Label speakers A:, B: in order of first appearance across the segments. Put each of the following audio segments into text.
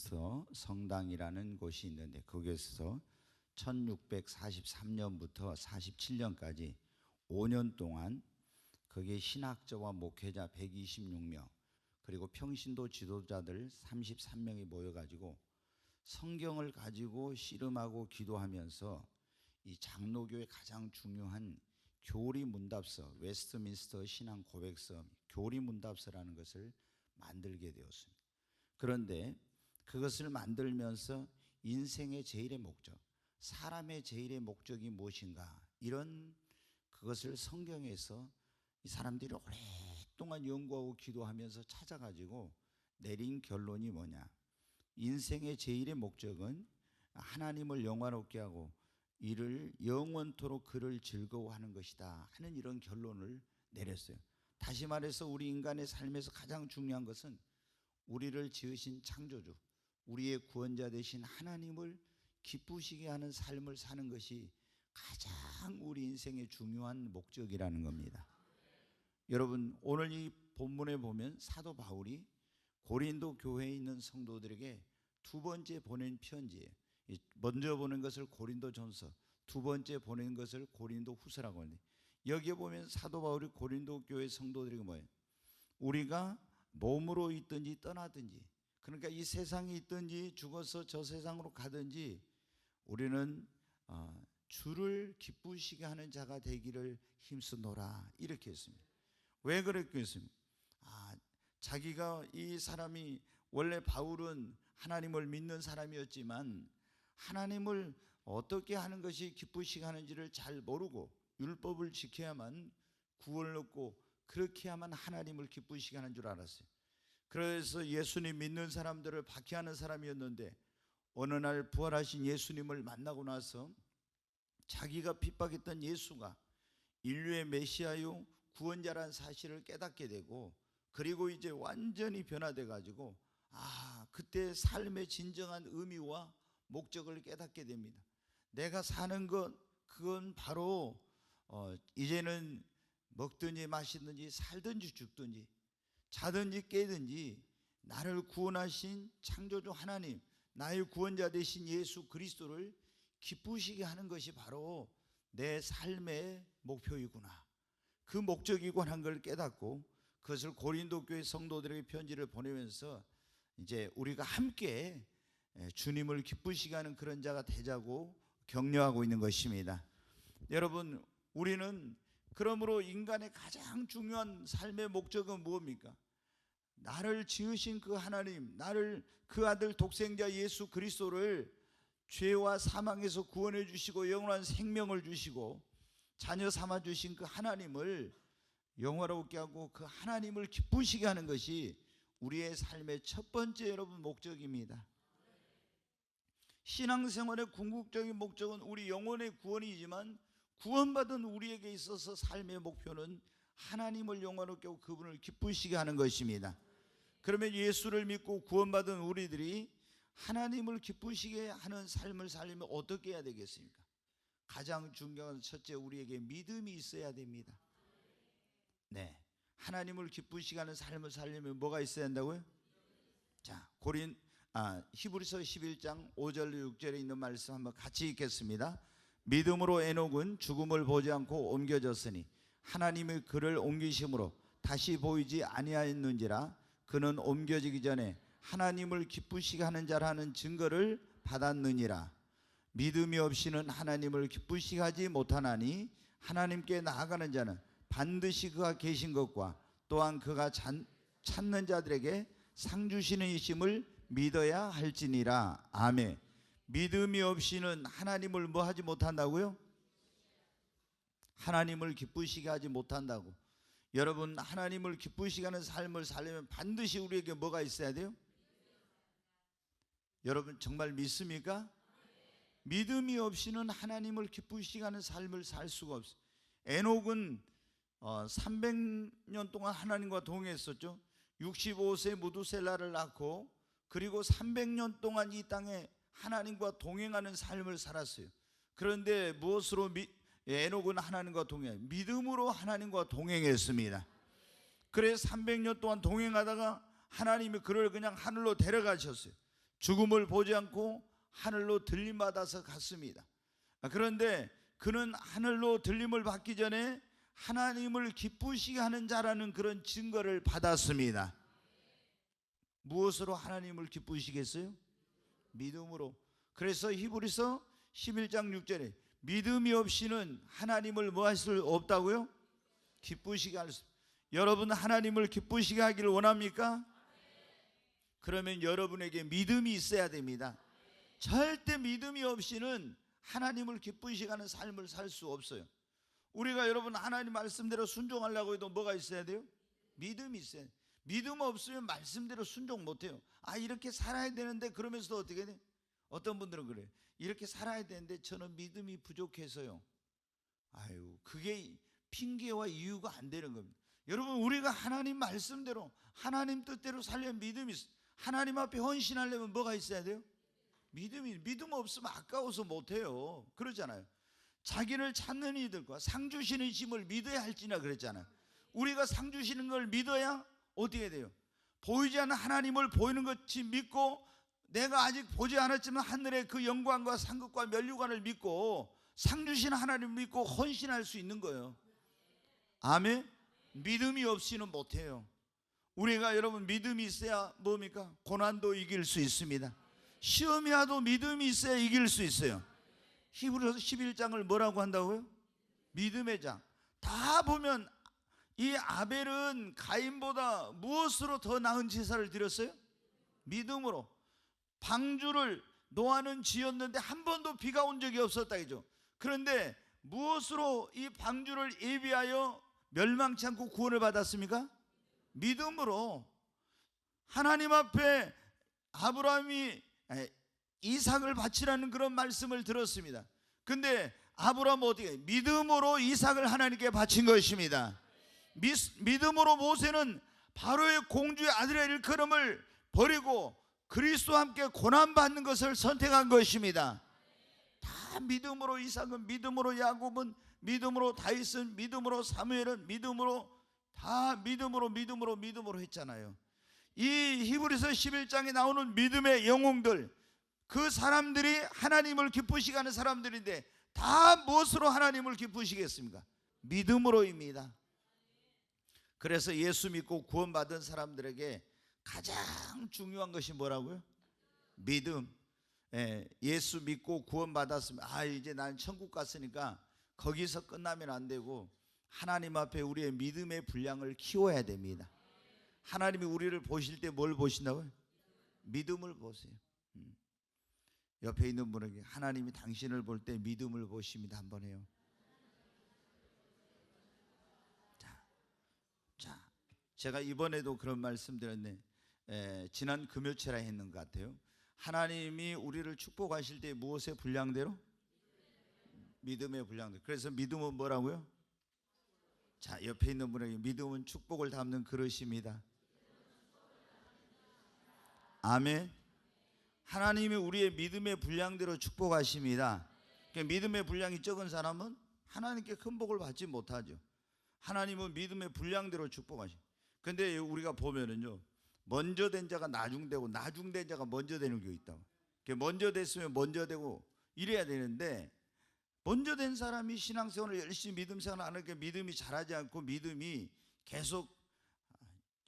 A: 웨스트민스터 성당이라는 곳이 있는데 거기에서 1643년부터 47년까지 5년 동안 거기에 신학자와 목회자 126명 그리고 평신도 지도자들 33명이 모여가지고 성경을 가지고 씨름하고 기도하면서 이 장로교의 가장 중요한 교리문답서, 웨스트민스터 신앙 고백서 교리문답서라는 것을 만들게 되었습니다. 그런데 그것을 만들면서 인생의 제일의 목적, 사람의 제일의 목적이 무엇인가, 이런 그것을 성경에서 이 사람들이 오랫동안 연구하고 기도하면서 찾아가지고 내린 결론이 뭐냐, 인생의 제일의 목적은 하나님을 영화롭게 하고 이를 영원토록 그를 즐거워하는 것이다 하는 이런 결론을 내렸어요. 다시 말해서 우리 인간의 삶에서 가장 중요한 것은 우리를 지으신 창조주, 우리의 구원자 되신 하나님을 기쁘시게 하는 삶을 사는 것이 가장 우리 인생의 중요한 목적이라는 겁니다. 여러분, 오늘 이 본문에 보면 사도 바울이 고린도 교회에 있는 성도들에게 두 번째 보낸 편지예요. 먼저 보낸 것을 고린도전서, 두 번째 보낸 것을 고린도후서라고 하는데, 여기에 보면 사도 바울이 고린도 교회 성도들에게 뭐예요? 우리가 몸으로 있든지 떠나든지, 그러니까 이 세상에 있든지 죽어서 저 세상으로 가든지 우리는 주를 기쁘시게 하는 자가 되기를 힘쓰노라, 이렇게 했습니다. 왜 그랬겠습니까? 자기가, 이 사람이 원래 바울은 하나님을 믿는 사람이었지만 하나님을 어떻게 하는 것이 기쁘시게 하는지를 잘 모르고 율법을 지켜야만 구원을 얻고 그렇게 해야만 하나님을 기쁘시게 하는 줄 알았어요. 그래서 예수님 믿는 사람들을 박해하는 사람이었는데 어느 날 부활하신 예수님을 만나고 나서 자기가 핍박했던 예수가 인류의 메시아요 구원자라는 사실을 깨닫게 되고, 그리고 이제 완전히 변화돼 가지고 그때 삶의 진정한 의미와 목적을 깨닫게 됩니다. 내가 사는 것, 그건 바로 이제는 먹든지 마시든지 살든지 죽든지 자든지 깨든지 나를 구원하신 창조주 하나님, 나의 구원자 되신 예수 그리스도를 기쁘시게 하는 것이 바로 내 삶의 목표이구나, 그 목적이구나 하는 걸 깨닫고, 그것을 고린도 교회 성도들에게 편지를 보내면서 이제 우리가 함께 주님을 기쁘시게 하는 그런 자가 되자고 격려하고 있는 것입니다. 여러분, 우리는 그러므로 인간의 가장 중요한 삶의 목적은 무엇입니까? 나를 지으신 그 하나님, 나를 그 아들 독생자 예수 그리스도를 죄와 사망에서 구원해 주시고 영원한 생명을 주시고 자녀 삼아 주신 그 하나님을 영화롭게 하고 그 하나님을 기쁘시게 하는 것이 우리의 삶의 첫 번째 여러분 목적입니다. 신앙생활의 궁극적인 목적은 우리 영혼의 구원이지만 구원받은 우리에게 있어서 삶의 목표는 하나님을 영화롭게 하고 그분을 기쁘시게 하는 것입니다. 그러면 예수를 믿고 구원받은 우리들이 하나님을 기쁘시게 하는 삶을 살려면 어떻게 해야 되겠습니까? 가장 중요한 첫째, 우리에게 믿음이 있어야 됩니다. 네, 하나님을 기쁘시게 하는 삶을 살려면 뭐가 있어야 한다고요? 자, 히브리서 11장 5절 6절에 있는 말씀 한번 같이 읽겠습니다. 믿음으로 에녹은 죽음을 보지 않고 옮겨졌으니 하나님의 그를 옮기심으로 다시 보이지 아니하였는지라 그는 옮겨지기 전에 하나님을 기쁘시게 하는 자라는 증거를 받았느니라. 믿음이 없이는 하나님을 기쁘시게 하지 못하나니 하나님께 나아가는 자는 반드시 그가 계신 것과 또한 그가 찾는 자들에게 상 주시는 이심을 믿어야 할지니라. 아멘. 믿음이 없이는 하나님을 뭐 하지 못한다고요? 하나님을 기쁘시게 하지 못한다고. 여러분, 하나님을 기쁘시게 하는 삶을 살려면 반드시 우리에게 뭐가 있어야 돼요? 여러분 정말 믿습니까? 믿음이 없이는 하나님을 기쁘시게 하는 삶을 살 수가 없어요. 에녹은 300년 동안 하나님과 동행했었죠. 65세 무두셀라를 낳고 그리고 300년 동안 이 땅에 하나님과 동행하는 삶을 살았어요. 그런데 무엇으로 에녹은 하나님과 믿음으로 하나님과 동행했습니다. 그래서 300년 동안 동행하다가 하나님이 그를 그냥 하늘로 데려가셨어요. 죽음을 보지 않고 하늘로 들림받아서 갔습니다. 그런데 그는 하늘로 들림을 받기 전에 하나님을 기쁘시게 하는 자라는 그런 증거를 받았습니다. 무엇으로 하나님을 기쁘시게 했어요? 믿음으로. 그래서 히브리서 11장 6절에 믿음이 없이는 하나님을 뭐 할 수 없다고요? 기쁘시게 할 수. 여러분 하나님을 기쁘시게 하기를 원합니까? 그러면 여러분에게 믿음이 있어야 됩니다. 절대 믿음이 없이는 하나님을 기쁘시게 하는 삶을 살 수 없어요. 우리가 여러분 하나님 말씀대로 순종하려고 해도 뭐가 있어야 돼요? 믿음이 있어야 돼요. 믿음 없으면 말씀대로 순종 못해요. 이렇게 살아야 되는데 그러면서도 어떻게 돼? 어떤 분들은 그래요. 이렇게 살아야 되는데 저는 믿음이 부족해서요. 그게 핑계와 이유가 안 되는 겁니다. 여러분 우리가 하나님 말씀대로 하나님 뜻대로 살려면 믿음이 있어요. 하나님 앞에 헌신하려면 뭐가 있어야 돼요? 믿음 없으면 아까워서 못해요. 그러잖아요. 자기를 찾는 이들과 상 주시는 힘을 믿어야 할지나 그랬잖아요. 우리가 상 주시는 걸 믿어야 어떻게 돼요? 보이지 않는 하나님을 보이는 것이 믿고 내가 아직 보지 않았지만 하늘의 그 영광과 상급과 면류관을 믿고 상 주시는 하나님을 믿고 헌신할 수 있는 거예요. 아멘. 믿음이 없이는 못해요. 우리가 여러분 믿음이 있어야 뭡니까? 고난도 이길 수 있습니다. 시험이 와도 믿음이 있어야 이길 수 있어요. 히브리서 11장을 뭐라고 한다고요? 믿음의 장. 다 보면 이 아벨은 가인보다 무엇으로 더 나은 제사를 드렸어요? 믿음으로. 방주를 노아는 지었는데 한 번도 비가 온 적이 없었다 이죠. 그런데 무엇으로 이 방주를 예비하여 멸망치 않고 구원을 받았습니까? 믿음으로. 하나님 앞에 아브라함이 이삭을 바치라는 그런 말씀을 들었습니다. 근데 아브라함은 어떻게 믿음으로 이삭을 하나님께 바친 것입니다. 믿음으로 모세는 바로의 공주의 아들의 일컬음을 버리고 그리스도와 함께 고난받는 것을 선택한 것입니다. 다 믿음으로. 이삭은 믿음으로, 야곱은 믿음으로, 다윗은 믿음으로, 사무엘은 믿음으로, 다 믿음으로 했잖아요. 이 히브리서 11장에 나오는 믿음의 영웅들, 그 사람들이 하나님을 기쁘시게 하는 사람들인데 다 무엇으로 하나님을 기쁘시게 했습니까? 믿음으로입니다. 그래서 예수 믿고 구원받은 사람들에게 가장 중요한 것이 뭐라고요? 믿음. 예수 믿고 구원받았으면 이제 난 천국 갔으니까 거기서 끝나면 안 되고 하나님 앞에 우리의 믿음의 분량을 키워야 됩니다. 하나님이 우리를 보실 때 뭘 보신다고요? 믿음을 보세요. 옆에 있는 분에게 하나님이 당신을 볼 때 믿음을 보십니다. 한번 해요. 자, 제가 이번에도 그런 말씀 드렸네. 지난 금요일에 했는 것 같아요. 하나님이 우리를 축복하실 때 무엇의 분량대로? 믿음의 분량대로. 그래서 믿음은 뭐라고요? 자, 옆에 있는 분에게 믿음은 축복을 담는 그릇입니다. 아멘. 하나님이 우리의 믿음의 분량대로 축복하십니다. 그러니까 믿음의 분량이 적은 사람은 하나님께 큰 복을 받지 못하죠. 하나님은 믿음의 분량대로 축복하십니다. 근데 우리가 보면은요, 먼저 된 자가 나중되고 나중된 자가 먼저 되는 게 있다고. 먼저 됐으면 먼저 되고 이래야 되는데, 먼저 된 사람이 신앙생활을 열심히 믿음 생활을 안 하니까 믿음이 자라지 않고 믿음이 계속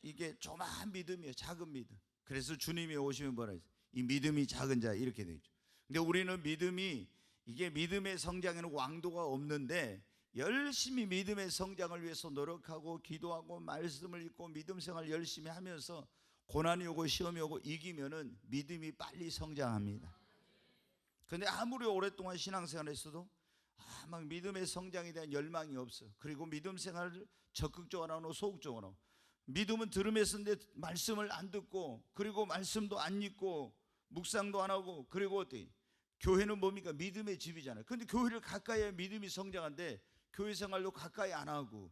A: 이게 조그마한 믿음이에요. 작은 믿음. 그래서 주님이 오시면 뭐라 했어요? 이 믿음이 작은 자, 이렇게 되죠. 근데 우리는 믿음이, 이게 믿음의 성장에는 왕도가 없는데 열심히 믿음의 성장을 위해서 노력하고 기도하고 말씀을 읽고 믿음 생활 열심히 하면서 고난이 오고 시험이 오고 이기면은 믿음이 빨리 성장합니다. 근데 아무리 오랫동안 신앙생활을 했어도 막 믿음의 성장에 대한 열망이 없어. 그리고 믿음 생활을 적극적으로 하고 소극적으로 하고, 믿음은 들음에서 쓰는데 말씀을 안 듣고, 그리고 말씀도 안 읽고 묵상도 안 하고, 그리고 어때? 교회는 뭡니까? 믿음의 집이잖아요. 근데 교회를 가까이 해야 믿음이 성장한데 교회 생활도 가까이 안 하고,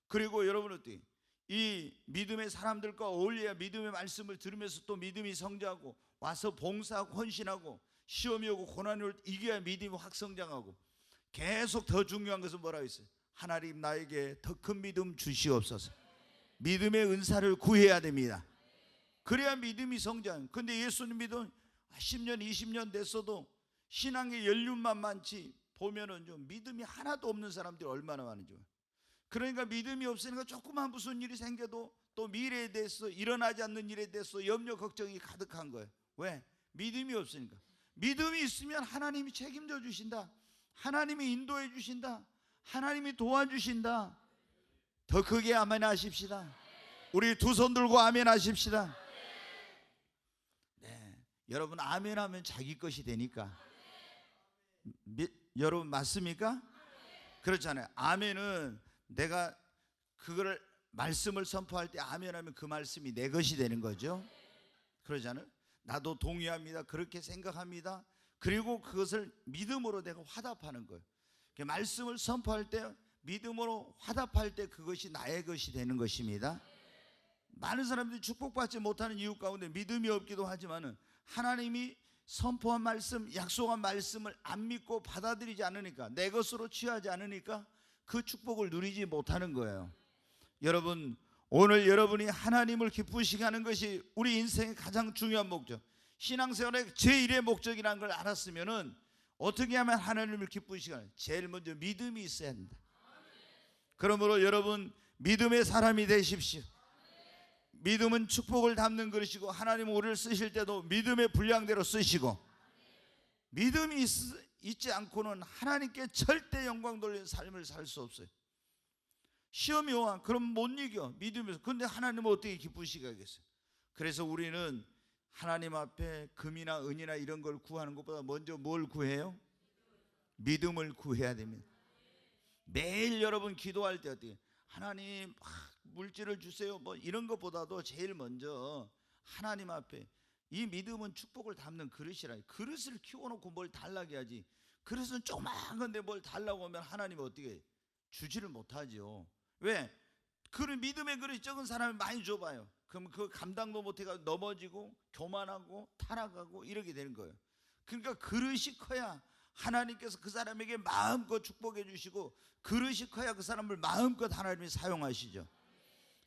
A: 그리고 여러분 어때? 이 믿음의 사람들과 어울려야 믿음의 말씀을 들으면서 또 믿음이 성장하고, 와서 봉사하고 헌신하고, 시험이 오고 고난이 올 때 이겨야 믿음이 확 성장하고. 계속 더 중요한 것은 뭐라고 했어요? 하나님 나에게 더 큰 믿음 주시옵소서. 믿음의 은사를 구해야 됩니다. 그래야 믿음이 성장. 근데 예수님 믿음 10년 20년 됐어도 신앙의 연륜만 많지 보면은 좀 믿음이 하나도 없는 사람들이 얼마나 많은지. 그러니까 믿음이 없으니까 조그만 무슨 일이 생겨도 또 미래에 대해서, 일어나지 않는 일에 대해서 염려 걱정이 가득한 거예요. 왜? 믿음이 없으니까. 믿음이 있으면 하나님이 책임져 주신다, 하나님이 인도해 주신다, 하나님이 도와주신다. 더 크게 아멘 하십시다. 우리 두 손 들고 아멘 하십시다. 네, 여러분 아멘 하면 자기 것이 되니까. 여러분 맞습니까? 그렇잖아요. 아멘은 내가 그걸 말씀을 선포할 때 아멘하면 그 말씀이 내 것이 되는 거죠. 그러잖아요. 나도 동의합니다, 그렇게 생각합니다. 그리고 그것을 믿음으로 내가 화답하는 거예요. 말씀을 선포할 때 믿음으로 화답할 때 그것이 나의 것이 되는 것입니다. 많은 사람들이 축복받지 못하는 이유 가운데 믿음이 없기도 하지만은 하나님이 선포한 말씀, 약속한 말씀을 안 믿고 받아들이지 않으니까, 내 것으로 취하지 않으니까 그 축복을 누리지 못하는 거예요. 여러분, 오늘 여러분이 하나님을 기쁘시게 하는 것이 우리 인생의 가장 중요한 목적, 신앙생활의 제1의 목적이라는 걸 알았으면은 어떻게 하면 하나님을 기쁘시게 하는? 제일 먼저 믿음이 있어야 한다. 그러므로 여러분 믿음의 사람이 되십시오. 믿음은 축복을 담는 그릇이고, 하나님은 우리를 쓰실 때도 믿음의 분량대로 쓰시고, 믿음이 있지 않고는 하나님께 절대 영광 돌리는 삶을 살 수 없어요. 시험이 와, 그럼 못 이겨, 믿음에서. 그런데 하나님은 어떻게 기쁘시게 하겠어요? 그래서 우리는 하나님 앞에 금이나 은이나 이런 걸 구하는 것보다 먼저 뭘 구해요? 믿음을 구해야 됩니다. 매일 여러분 기도할 때 어떻게, 하나님 물질을 주세요 뭐 이런 것보다도 제일 먼저 하나님 앞에, 이 믿음은 축복을 담는 그릇이라. 그릇을 키워놓고 뭘 달라고 하지, 그릇은 조그만 건데 뭘 달라고 하면 하나님은 어떻게 주지를 못하죠. 왜? 그 믿음의 그릇이 적은 사람이 많이 줘봐요. 그럼 그 감당도 못해가 넘어지고 교만하고 타락하고 이렇게 되는 거예요. 그러니까 그릇이 커야 하나님께서 그 사람에게 마음껏 축복해 주시고, 그릇이 커야 그 사람을 마음껏 하나님이 사용하시죠.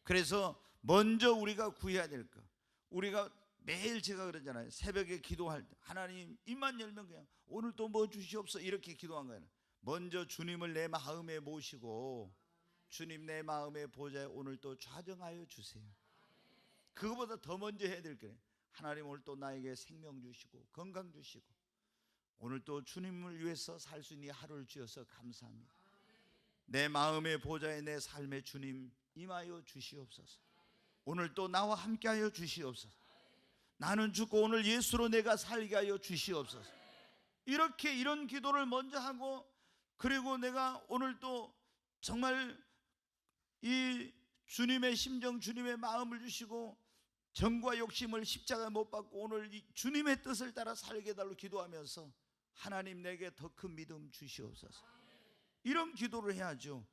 A: 그래서 먼저 우리가 구해야 될 거, 우리가 매일, 제가 그러잖아요, 새벽에 기도할 때 하나님 입만 열면 그냥 오늘 또 뭐 주시옵소서 이렇게 기도한 거예요. 먼저 주님을 내 마음에 모시고, 주님 내 마음의 보좌에 오늘 또 좌정하여 주세요. 그거보다 더 먼저 해야 될 거예요. 하나님 오늘 또 나에게 생명 주시고 건강 주시고 오늘 또 주님을 위해서 살 수 있는 하루를 주셔서 감사합니다. 내 마음의 보좌에 내 삶의 주님 임하여 주시옵소서. 오늘 또 나와 함께하여 주시옵소서. 나는 죽고 오늘 예수로 내가 살게 하여 주시옵소서. 이렇게 이런 기도를 먼저 하고, 그리고 내가 오늘 또 정말 이 주님의 심정, 주님의 마음을 주시고 정과 욕심을 십자가에 못 박고 오늘 이 주님의 뜻을 따라 살게 해달라고 기도하면서 하나님 내게 더 큰 믿음 주시옵소서. 이런 기도를 해야죠.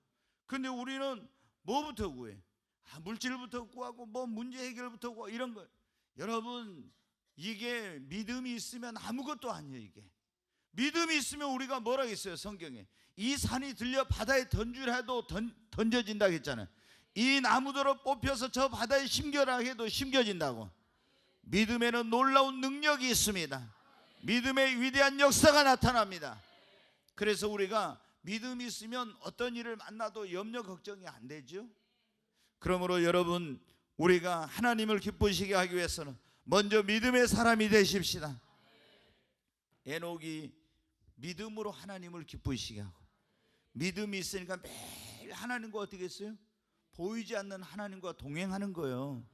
A: 근데 우리는 뭐부터 구해? 물질부터 구하고 뭐 문제 해결부터 구하고 이런 거. 여러분, 이게 믿음이 있으면 아무것도 아니에요. 이게 믿음이 있으면 우리가 뭐라고 했어요? 성경에 이 산이 들려 바다에 던지라 해도 던져진다고 했잖아요. 이 나무들을 뽑혀서 저 바다에 심겨라 해도 심겨진다고. 믿음에는 놀라운 능력이 있습니다. 믿음의 위대한 역사가 나타납니다. 그래서 우리가 믿음이 있으면 어떤 일을 만나도 염려 걱정이 안 되죠. 그러므로 여러분, 우리가 하나님을 기쁘시게 하기 위해서는 먼저 믿음의 사람이 되십시다. 에녹이 믿음으로 하나님을 기쁘시게 하고, 믿음이 있으니까 매일 하나님과 어떻게 했어요? 보이지 않는 하나님과 동행하는 거예요.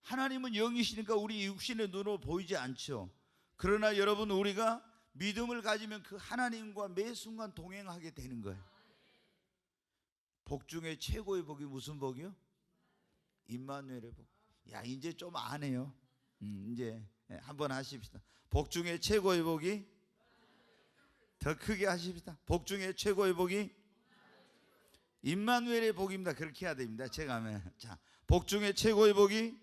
A: 하나님은 영이시니까 우리 육신의 눈으로 보이지 않죠. 그러나 여러분, 우리가 믿음을 가지면 그 하나님과 매 순간 동행하게 되는 거예요. 복 중에 최고의 복이 무슨 복이요? 임마누엘의 복. 야, 이제 좀 아네요. 이제 한번 하십시다. 복 중에 최고의 복이, 더 크게 하십시다. 복 중에 최고의 복이 임마누엘의 복입니다. 그렇게 해야 됩니다. 제가 하면, 자, 복 중에 최고의 복이,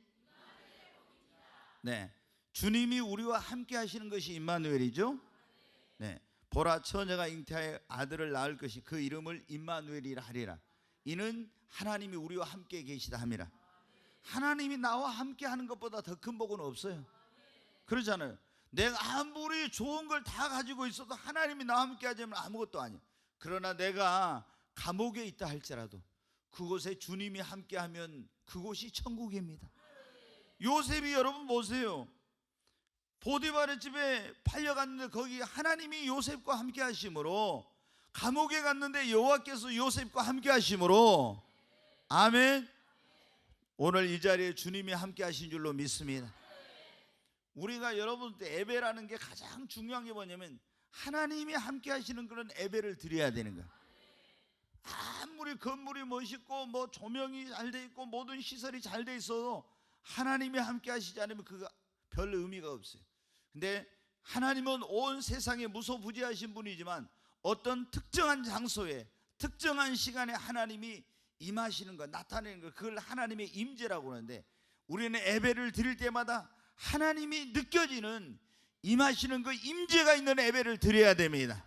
A: 네, 주님이 우리와 함께 하시는 것이 임마누엘이죠. 네, 보라 처녀가 잉태하여 아들을 낳을 것이 그 이름을 임마누엘이라 하리라. 이는 하나님이 우리와 함께 계시다 함이라. 하나님이 나와 함께 하는 것보다 더 큰 복은 없어요. 그러잖아요. 내가 아무리 좋은 걸 다 가지고 있어도 하나님이 나와 함께 하지 않으면 아무것도 아니야. 그러나 내가 감옥에 있다 할지라도 그곳에 주님이 함께하면 그곳이 천국입니다. 요셉이 여러분 보세요. 보디발의 집에 팔려갔는데 거기 하나님이 요셉과 함께 하심으로, 감옥에 갔는데 여호와께서 요셉과 함께 하심으로, 아멘. 오늘 이 자리에 주님이 함께 하신 줄로 믿습니다. 우리가 여러분들 예배라는 게 가장 중요한 게 뭐냐면 하나님이 함께 하시는 그런 예배를 드려야 되는 거야. 아무리 건물이 멋있고 뭐 조명이 잘 돼 있고 모든 시설이 잘 돼 있어도 하나님이 함께 하시지 않으면 그거 별 의미가 없어요. 근데 하나님은 온 세상에 무소부지하신 분이지만 어떤 특정한 장소에 특정한 시간에 하나님이 임하시는 것, 나타내는 것, 그걸 하나님의 임재라고 하는데, 우리는 예배를 드릴 때마다 하나님이 느껴지는 임하시는 그 임재가 있는 예배를 드려야 됩니다.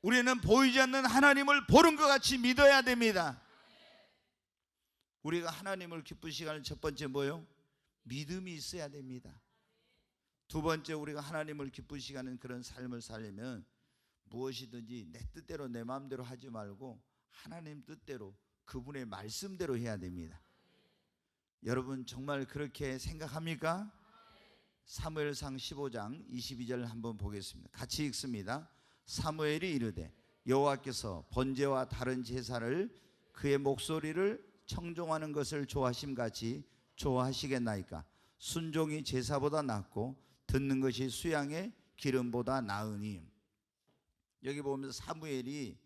A: 우리는 보이지 않는 하나님을 보는 것 같이 믿어야 됩니다. 우리가 하나님을 기쁘시게 하는 첫 번째 뭐요? 믿음이 있어야 됩니다. 두 번째, 우리가 하나님을 기쁘시게 하는 그런 삶을 살려면 무엇이든지 내 뜻대로 내 마음대로 하지 말고 하나님 뜻대로 그분의 말씀대로 해야 됩니다. 여러분 정말 그렇게 생각합니까? 사무엘상 15장 22절 한번 보겠습니다. 같이 읽습니다. 사무엘이 이르되 여호와께서 번제와 다른 제사를 그의 목소리를 청종하는 것을 좋아하심같이 좋아하시겠나이까? 순종이 제사보다 낫고 듣는 것이 수양의 기름보다 나으니. 여기 보면 사무엘이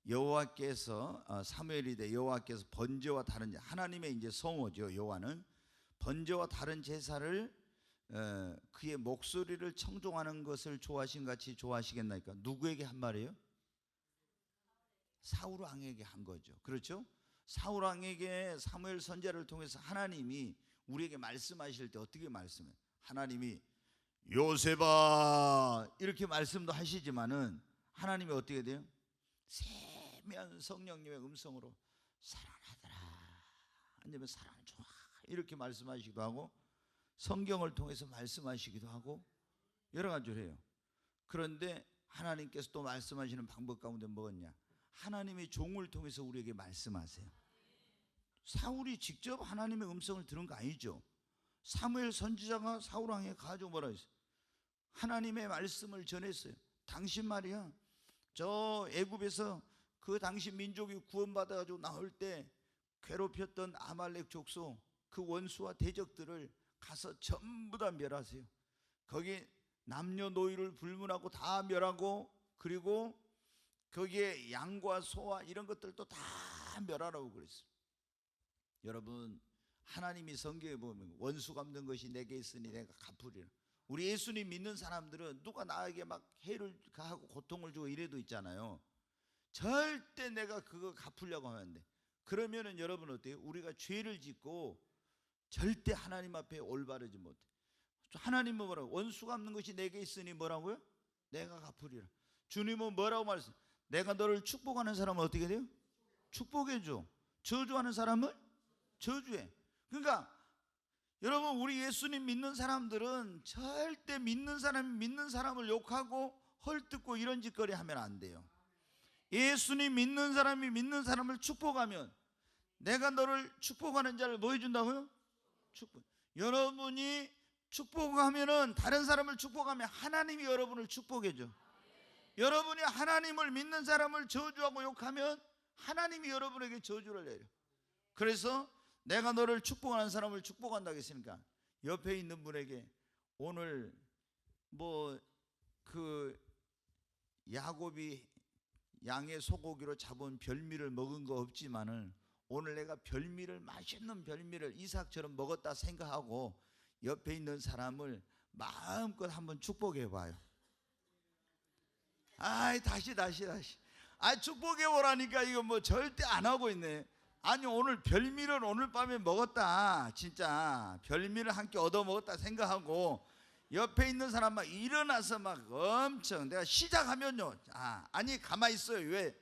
A: 여호와께서 사무엘이 돼 여호와께서 번제와 다른 하나님의 이제 성호죠. 여호와는 번제와 다른 제사를 그의 목소리를 청종하는 것을 좋아하신 같이 좋아하시겠나이까? 누구에게 한 말이에요? 사울 왕에게 한 거죠. 그렇죠? 사울 왕에게 사무엘 선지자를 통해서 하나님이 우리에게 말씀하실 때 어떻게 말씀해요? 하나님이 요셉아 이렇게 말씀도 하시지만은 하나님이 어떻게 돼요? 세미한 성령님의 음성으로 사랑하더라, 아니면 사랑 좋아 이렇게 말씀하시기도 하고, 성경을 통해서 말씀하시기도 하고 여러 가지를 해요. 그런데 하나님께서 또 말씀하시는 방법 가운데 뭐였냐? 하나님의 종을 통해서 우리에게 말씀하세요. 사울이 직접 하나님의 음성을 들은 거 아니죠. 사무엘 선지자가 사울 왕에게 가지고 뭐라 했어요? 하나님의 말씀을 전했어요. 당신 말이야, 저 애굽에서 그 당시 민족이 구원받아 가지고 나올 때 괴롭혔던 아말렉 족속 그 원수와 대적들을 가서 전부 다 멸하세요. 거기 남녀노이를 불문하고 다 멸하고, 그리고 거기에 양과 소와 이런 것들도 다 멸하라고 그랬어요. 여러분 하나님이 성경에 보면 원수 갚는 것이 내게 있으니 내가 갚으리라. 우리 예수님 믿는 사람들은 누가 나에게 막 해를 가하고 고통을 주고 이래도 있잖아요. 절대 내가 그거 갚으려고 하면 안 돼. 그러면은 여러분 어때요? 우리가 죄를 짓고 절대 하나님 앞에 올바르지 못해. 하나님은 뭐라고? 원수 갚는 것이 내게 있으니 뭐라고요? 내가 갚으리라. 주님은 뭐라고 말했어요? 내가 너를 축복하는 사람은 어떻게 돼요? 축복해줘. 저주하는 사람을 저주해. 그러니까 여러분 우리 예수님 믿는 사람들은 절대 믿는 사람을 욕하고 헐뜯고 이런 짓거리 하면 안 돼요. 예수님 믿는 사람이 믿는 사람을 축복하면, 내가 너를 축복하는 자를 뭐 해준다고요? 축복. 여러분이 축복하면은, 다른 사람을 축복하면 하나님이 여러분을 축복해줘. 여러분이 하나님을 믿는 사람을 저주하고 욕하면 하나님이 여러분에게 저주를 내려. 그래서 내가 너를 축복하는 사람을 축복한다고 했으니까 옆에 있는 분에게 오늘 뭐 그 야곱이 양의 소고기로 잡은 별미를 먹은 거 없지만은 오늘 내가 맛있는 별미를 이삭처럼 먹었다 생각하고 옆에 있는 사람을 마음껏 한번 축복해 봐요. 다시 축복해 보라니까 이거 뭐 절대 안 하고 있네. 아니 오늘 별미를 오늘 밤에 먹었다, 진짜 별미를 한 끼 얻어 먹었다 생각하고 옆에 있는 사람 막 일어나서 막 엄청, 내가 시작하면요, 아니 가만히 있어요. 왜?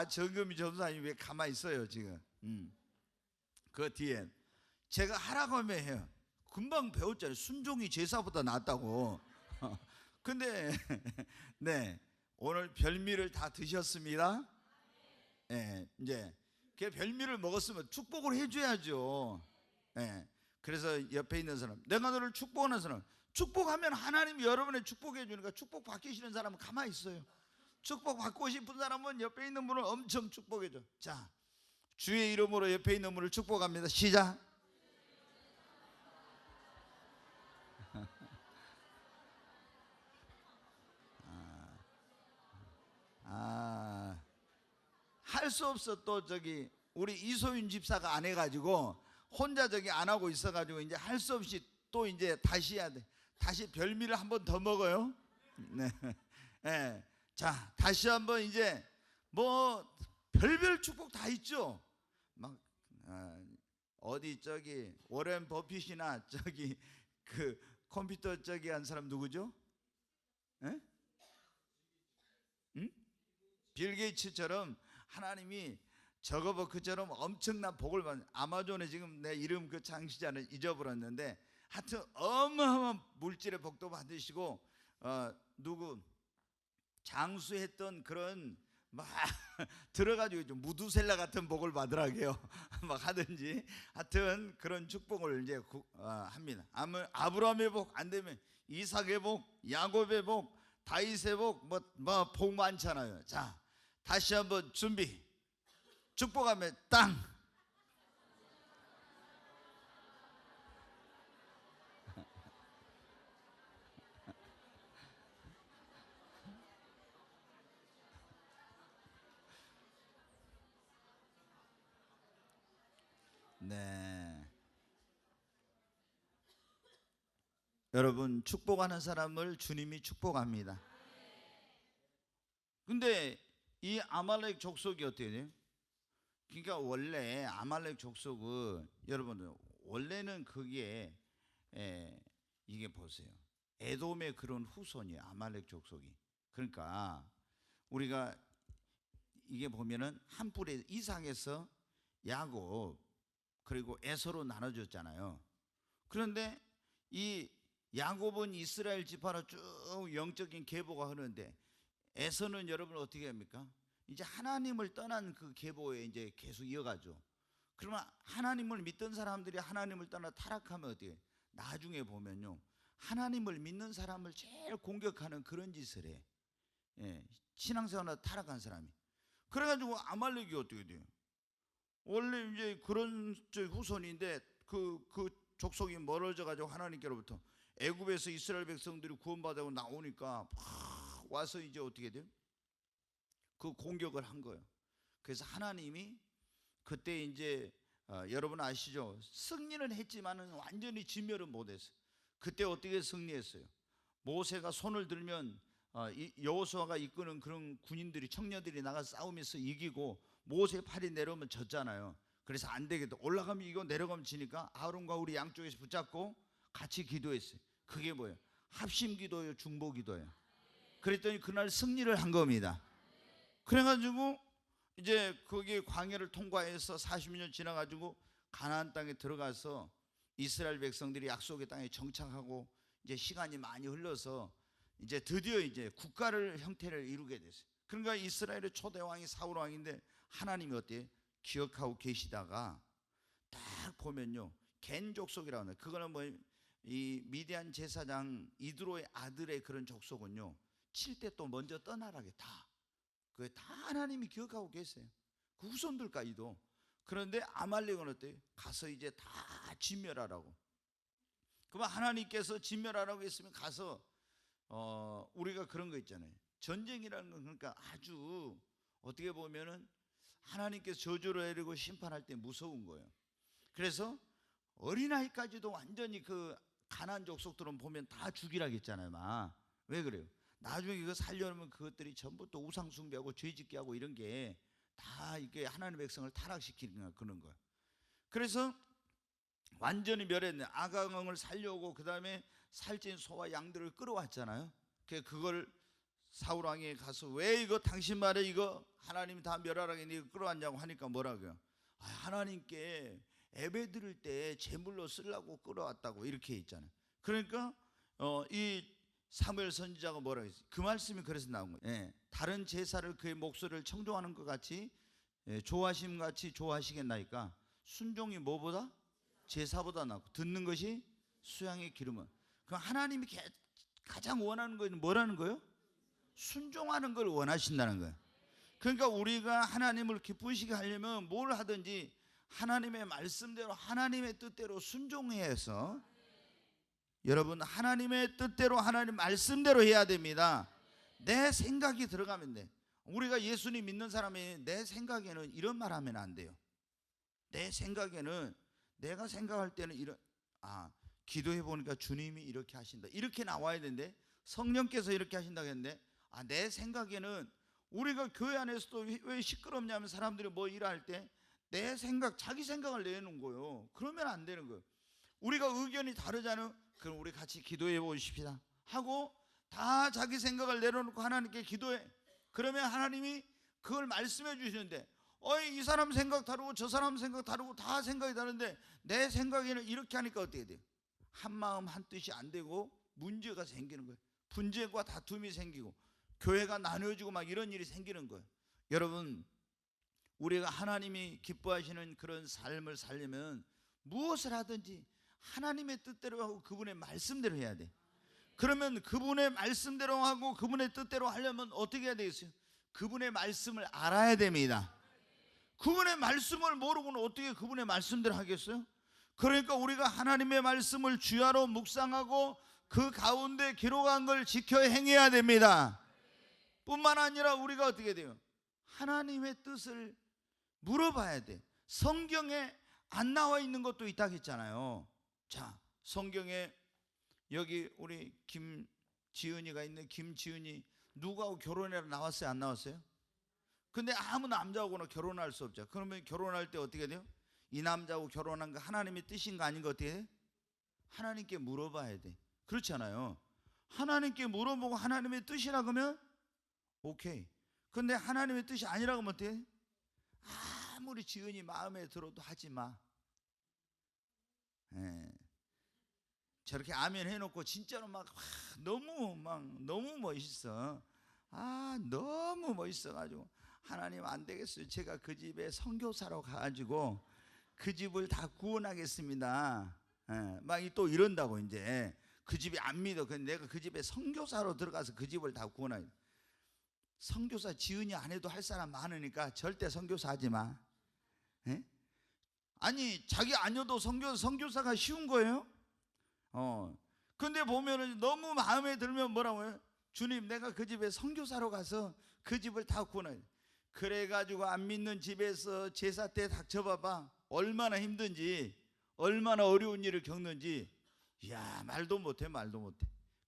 A: 정금이 전사님 왜 가만히 있어요 지금? 그 뒤에 제가 하라고 하면 해요. 금방 배웠잖아요. 순종이 제사보다 낫다고. 근데 네, 오늘 별미를 다 드셨습니다. 예, 이제 그 별미를 먹었으면 축복을 해줘야죠. 예, 그래서 옆에 있는 사람, 내가 너를 축복하는 사람, 축복하면 하나님이 여러분의 축복해 주니까 축복 받기 싫은 사람은 가만히 있어요. 축복 받고 싶은 사람은 옆에 있는 분을 엄청 축복해 줘. 자, 주의 이름으로 옆에 있는 분을 축복합니다. 시작. 할 수 없어. 또 저기 우리 이소윤 집사가 안 해가지고 혼자 저기 안 하고 있어가지고 이제 할 수 없이 또 이제 다시 해야 돼. 다시 별미를 한 번 더 먹어요. 네. 네. 자, 다시 한번 이제 뭐 별별 축복 다 있죠. 막 어디 저기 워렌 버핏이나 저기 그 컴퓨터 저기 한 사람 누구죠? 에? 응? 빌 게이츠처럼 하나님이 저거버크처럼 엄청난 복을 받는, 아마존에 지금 내 이름 그 창시자는 잊어버렸는데 하여튼 어마어마한 물질의 복도 받으시고 누구 장수했던 그런 막 들어가지고 좀 무두셀라 같은 복을 받으라고요. 막 하든지 하여튼 그런 축복을 이제 합니다. 아브라함의 복 안 되면 이삭의 복, 야곱의 복, 다윗의 복, 뭐 복 많잖아요. 자, 다시 한번 준비. 축복하면 땅. 네. 여러분, 축복하는 사람을 주님이 축복합니다. 근데 이 아말렉 족속이 어떻게 돼요? 그러니까 원래 아말렉 족속은 여러분 원래는 그게 이게 보세요. 에돔의 그런 후손이에요. 아말렉 족속이. 그러니까 우리가 이게 보면은 한 뿔에 이삭에서 야곱 그리고 에서로 나눠졌잖아요. 그런데 이 야곱은 이스라엘 지파로 쭉 영적인 계보가 흐르는데 에서는 여러분 어떻게 합니까? 이제 하나님을 떠난 그 계보에 이제 계속 이어가죠. 그러면 하나님을 믿던 사람들이 하나님을 떠나 타락하면 어떻게? 나중에 보면요, 하나님을 믿는 사람을 제일 공격하는 그런 짓을 해. 예, 신앙생활 타락한 사람이. 그래가지고 아말렉이 어떻게 돼요? 원래 이제 그런 후손인데 그 족속이 멀어져 가지고 하나님께로부터 애굽에서 이스라엘 백성들이 구원받아고 나오니까 막 와서 이제 어떻게 돼요? 그 공격을 한 거예요. 그래서 하나님이 그때 이제 여러분 아시죠? 승리는 했지만은 완전히 진멸은 못했어요. 그때 어떻게 승리했어요? 모세가 손을 들면 여호수아가 이끄는 그런 군인들이 청년들이 나가 싸우면서 이기고 모세 팔이 내려오면 졌잖아요. 그래서 안 되겠다. 올라가면 이거 내려가면 지니까 아론과 우리 양쪽에서 붙잡고 같이 기도했어요. 그게 뭐예요? 합심 기도예요, 중보 기도예요. 그랬더니 그날 승리를 한 겁니다. 그래가지고 이제 거기 광야를 통과해서 40년 지나가지고 가나안 땅에 들어가서 이스라엘 백성들이 약속의 땅에 정착하고 이제 시간이 많이 흘러서 이제 드디어 이제 국가를 형태를 이루게 됐어요. 그러니까 이스라엘의 초대 왕이 사울 왕인데 하나님이 어때요? 기억하고 계시다가 딱 보면요, 겐 족속이라고 하는, 그거는 뭐 이 미디안 제사장 이드로의 아들의 그런 족속은요 7대 또 먼저 떠나라게 다 하나님이 기억하고 계세요. 그 후손들까지도. 그런데 아말렉은 어때요? 가서 이제 다 진멸하라고. 그러면 하나님께서 진멸하라고 했으면 가서 우리가 그런 거 있잖아요. 전쟁이라는 건 그러니까 아주 어떻게 보면은 하나님께서 저주를 내리고 심판할 때 무서운 거예요. 그래서 어린아이까지도 완전히 그 가나안 족속들은 보면 다 죽이라고 했잖아요. 막. 왜 그래요? 나중에 이거 살려면 그것들이 전부 또 우상 숭배하고 죄짓게 하고 이런 게 다 이게 하나님의 백성을 타락시키는 그런 거예요. 그래서 완전히 멸했네. 아가강을 살려오고 그 다음에 살찐 소와 양들을 끌어왔잖아요. 그걸 사울 왕이 가서 왜 이거 당신 말에 이거 하나님이 다 멸하라고 이거 끌어왔냐고 하니까 뭐라고요? 하나님께 예배 드릴 때 제물로 쓰려고 끌어왔다고 이렇게 있잖아요. 그러니까 이 사무엘 선지자가 뭐라고 했어요? 그 말씀이 그래서 나온 거예요. 예, 다른 제사를 그의 목소리를 청종하는 것 같이 좋아하심 같이 좋아하시겠나이까. 순종이 뭐보다? 제사보다 낫고 듣는 것이 수양의 기름은. 그럼 하나님이 가장 원하는 것은 뭐라는 거예요? 순종하는 걸 원하신다는 거예요. 그러니까 우리가 하나님을 기쁘시게 하려면 뭘 하든지 하나님의 말씀대로 하나님의 뜻대로 순종해서, 여러분 하나님의 뜻대로 하나님 말씀대로 해야 됩니다. 내 생각이 들어가면 돼. 우리가 예수님 믿는 사람이 내 생각에는 이런 말 하면 안 돼요. 내 생각에는, 내가 생각할 때는 이런, 기도해 보니까 주님이 이렇게 하신다 이렇게 나와야 되는데, 성령께서 이렇게 하신다고 했는데 내 생각에는, 우리가 교회 안에서도 왜 시끄럽냐면 사람들이 뭐 일할 때 내 생각, 자기 생각을 내놓은 거예요. 그러면 안 되는 거예요. 우리가 의견이 다르잖아요. 그럼 우리 같이 기도해 보십시다 하고 다 자기 생각을 내려놓고 하나님께 기도해. 그러면 하나님이 그걸 말씀해 주시는데, 이 사람 생각 다르고 저 사람 생각 다르고 다 생각이 다른데 내 생각에는 이렇게 하니까 어떻게 돼요? 한 마음 한 뜻이 안 되고 문제가 생기는 거예요. 분쟁과 다툼이 생기고 교회가 나누어지고 막 이런 일이 생기는 거예요. 여러분, 우리가 하나님이 기뻐하시는 그런 삶을 살려면 무엇을 하든지 하나님의 뜻대로 하고 그분의 말씀대로 해야 돼. 그러면 그분의 말씀대로 하고 그분의 뜻대로 하려면 어떻게 해야 되겠어요? 그분의 말씀을 알아야 됩니다. 그분의 말씀을 모르고는 어떻게 그분의 말씀대로 하겠어요? 그러니까 우리가 하나님의 말씀을 주야로 묵상하고 그 가운데 기록한 걸 지켜 행해야 됩니다. 뿐만 아니라 우리가 어떻게 돼요? 하나님의 뜻을 물어봐야 돼. 성경에 안 나와 있는 것도 있다고 했잖아요. 자, 성경에 여기 우리 김지은이가 있는 김지은이 누구하고 결혼해라 나왔어요? 안 나왔어요? 근데 아무 남자하고는 결혼할 수 없죠. 그러면 결혼할 때 어떻게 돼요? 이 남자하고 결혼한 거 하나님의 뜻인가 아닌가 어떻게 돼? 하나님께 물어봐야 돼. 그렇잖아요. 하나님께 물어보고 하나님의 뜻이라 그러면 오케이. 근데 하나님의 뜻이 아니라고 하면 어떻게 돼? 아무리 지은이 마음에 들어도 하지 마. 저렇게 아멘 해놓고 진짜로 너무 멋있어. 너무 멋있어가지고 하나님 안 되겠어요. 제가 그 집에 선교사로 가가지고 그 집을 다 구원하겠습니다. 막 또 이런다고. 이제 그 집이 안 믿어. 근데 내가 그 집에 선교사로 들어가서 그 집을 다 구원하겠다. 선교사 지은이 안 해도 할 사람 많으니까 절대 선교사 하지 마. 아니 자기 아니어도 선교사가 쉬운 거예요? 근데 보면은 너무 마음에 들면 뭐라고 해요? 주님, 내가 그 집에 선교사로 가서 그 집을 다 구원해. 그래가지고 안 믿는 집에서 제사 때 닥쳐봐봐. 얼마나 힘든지, 얼마나 어려운 일을 겪는지. 이야, 말도 못해.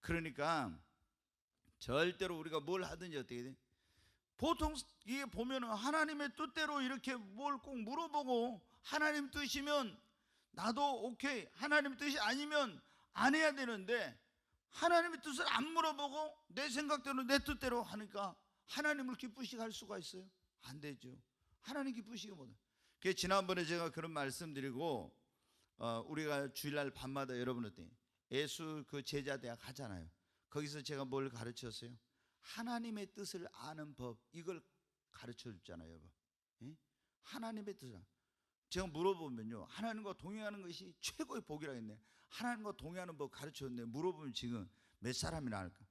A: 그러니까 절대로 우리가 뭘 하든지 어떻게 돼? 보통 이게 보면은 하나님의 뜻대로 이렇게 뭘 꼭 물어보고, 하나님 뜻이면 나도 오케이, 하나님 뜻이 아니면 안 해야 되는데 하나님의 뜻을 안 물어보고 내 생각대로 내 뜻대로 하니까 하나님을 기쁘시게 할 수가 있어요? 안 되죠. 하나님 기쁘시게 못해. 그래서 지난번에 제가 그런 말씀드리고, 우리가 주일날 밤마다 여러분 어때? 예수 그 제자대학 하잖아요. 거기서 제가 뭘 가르쳤어요? 하나님의 뜻을 아는 법, 이걸 가르쳐 줬잖아요, 여러분. 하나님의 뜻을. 제가 물어보면요, 하나님과 동행하는 것이 최고의 복이라고 했네. 하나님과 동행하는 법 가르쳤는데 물어보면 지금 몇 사람이나 할까?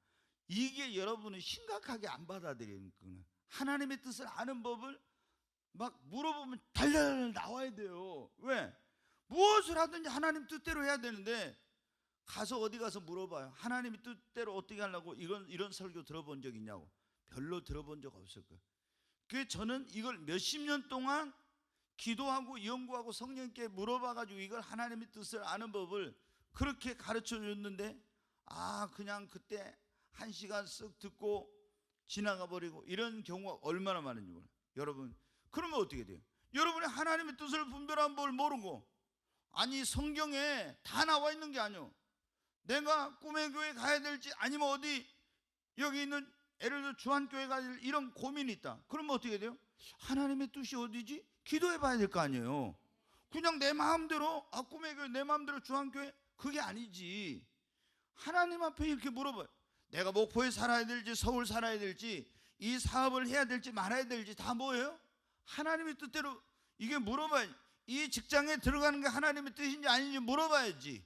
A: 이게 여러분은 심각하게 안 받아들이는 거는, 하나님의 뜻을 아는 법을 막 물어보면 달달 나와야 돼요. 왜? 무엇을 하든지 하나님 뜻대로 해야 되는데, 가서 어디 가서 물어봐요. 하나님의 뜻대로 어떻게 하려고 이런 설교 들어본 적 있냐고. 별로 들어본 적 없을 거예요. 그래서 저는 이걸 몇십 년 동안 기도하고 연구하고 성령께 물어봐가지고 이걸 하나님의 뜻을 아는 법을 그렇게 가르쳐 줬는데, 그냥 그때 한 시간 쓱 듣고 지나가 버리고 이런 경우가 얼마나 많은지 몰라요. 여러분, 그러면 어떻게 돼요? 여러분이 하나님의 뜻을 분별한 법을 모르고, 아니 성경에 다 나와 있는 게 아니요, 내가 꿈의 교회 가야 될지 아니면 어디 여기 있는 예를 들어 주한교회 가야 될 이런 고민이 있다. 그러면 어떻게 돼요? 하나님의 뜻이 어디지? 기도해 봐야 될 거 아니에요. 그냥 내 마음대로 꿈의 교회, 내 마음대로 주한교회, 그게 아니지. 하나님 앞에 이렇게 물어봐요. 내가 목포에 살아야 될지 서울 살아야 될지 이 사업을 해야 될지 말아야 될지 다 뭐예요? 하나님의 뜻대로. 이게 물어봐야, 이 직장에 들어가는 게 하나님의 뜻인지 아닌지 물어봐야지.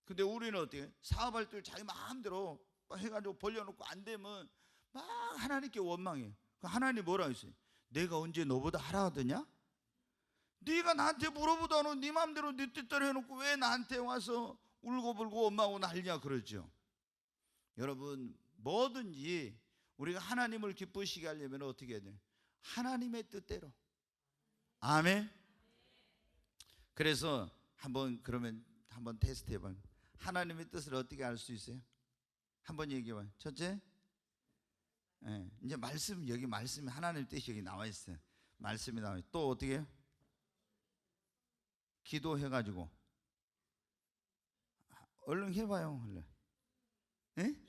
A: 근데 우리는 어떻게 사업할 때 자기 마음대로 해가지고 벌려놓고 안 되면 막 하나님께 원망해. 하나님 뭐라 했어요? 내가 언제 너보다 하라하더냐? 네가 나한테 물어보다는 네 마음대로 네 뜻대로 해놓고 왜 나한테 와서 울고불고 원망하고 난리냐 그러죠. 여러분, 뭐든지 우리가 하나님을 기쁘시게 하려면 어떻게 해야 돼요? 하나님의 뜻대로. 아멘. 그래서 그러면 한번 테스트 해봐요. 하나님의 뜻을 어떻게 알 수 있어요? 한번 얘기해봐요. 첫째, 이제 여기 말씀이 하나님의 뜻이 여기 나와 있어요. 말씀이 나와 있어요. 또 어떻게 해요? 기도해가지고 얼른 해봐요. 얼른.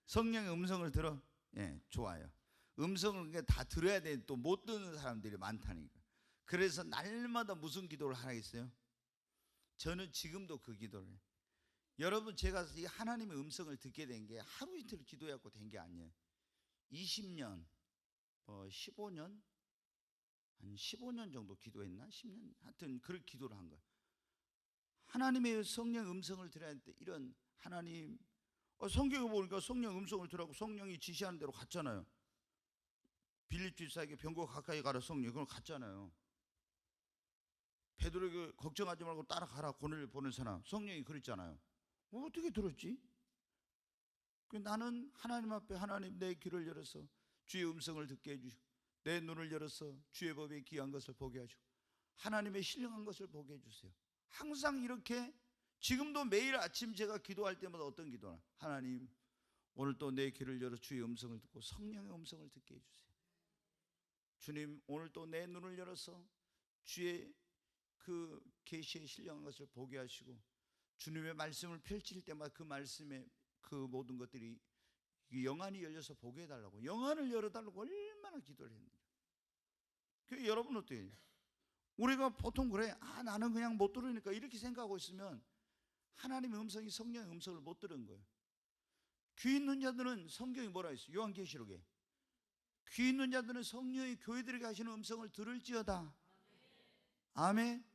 A: 성령의 음성을 들어. 좋아요. 음성을 다 들어야 돼. 또 못 듣는 사람들이 많다니까. 그래서 날마다 무슨 기도를 하겠어요? 저는 지금도 그 기도를 해요. 여러분, 제가 이 하나님의 음성을 듣게 된 게 하루 이틀 기도해갖고 된 게 아니에요. 20년, 15년, 한 15년 정도 기도했나? 10년? 하여튼 그렇게 기도를 한 거예요. 하나님의 성령 음성을 들어야 할 때 이런 하나님, 성경에 보니까 성령 음성을 들으라고 성령이 지시하는 대로 갔잖아요. 빌립 집사에게 병거 가까이 가라 성령, 그걸 갔잖아요. 베드로에게 걱정하지 말고 따라가라 권을 보낸 사람, 성령이 그랬잖아요. 어떻게 들었지? 나는 하나님 앞에 하나님 내 귀를 열어서 주의 음성을 듣게 해주시고 내 눈을 열어서 주의 법에 귀한 것을 보게 하시고 하나님의 신령한 것을 보게 해주세요. 항상 이렇게 지금도 매일 아침 제가 기도할 때마다 어떤 기도나, 하나님 오늘 또 내 귀를 열어 주의 음성을 듣고 성령의 음성을 듣게 해주세요. 주님 오늘 또 내 눈을 열어서 주의 그 계시의 신령한 것을 보게 하시고 주님의 말씀을 펼칠 때마다 그 말씀의 그 모든 것들이 영안이 열려서 보게 해달라고, 영안을 열어달라고 얼마나 기도를 했는지. 여러분 어때요? 우리가 보통 그래, 나는 그냥 못 들으니까 이렇게 생각하고 있으면 하나님의 음성이 성령의 음성을 못 들은 거예요. 귀 있는 자들은 성경이 뭐라 했어요? 요한계시록에 귀 있는 자들은 성령이 교회들에게 하시는 음성을 들을지어다. 아멘.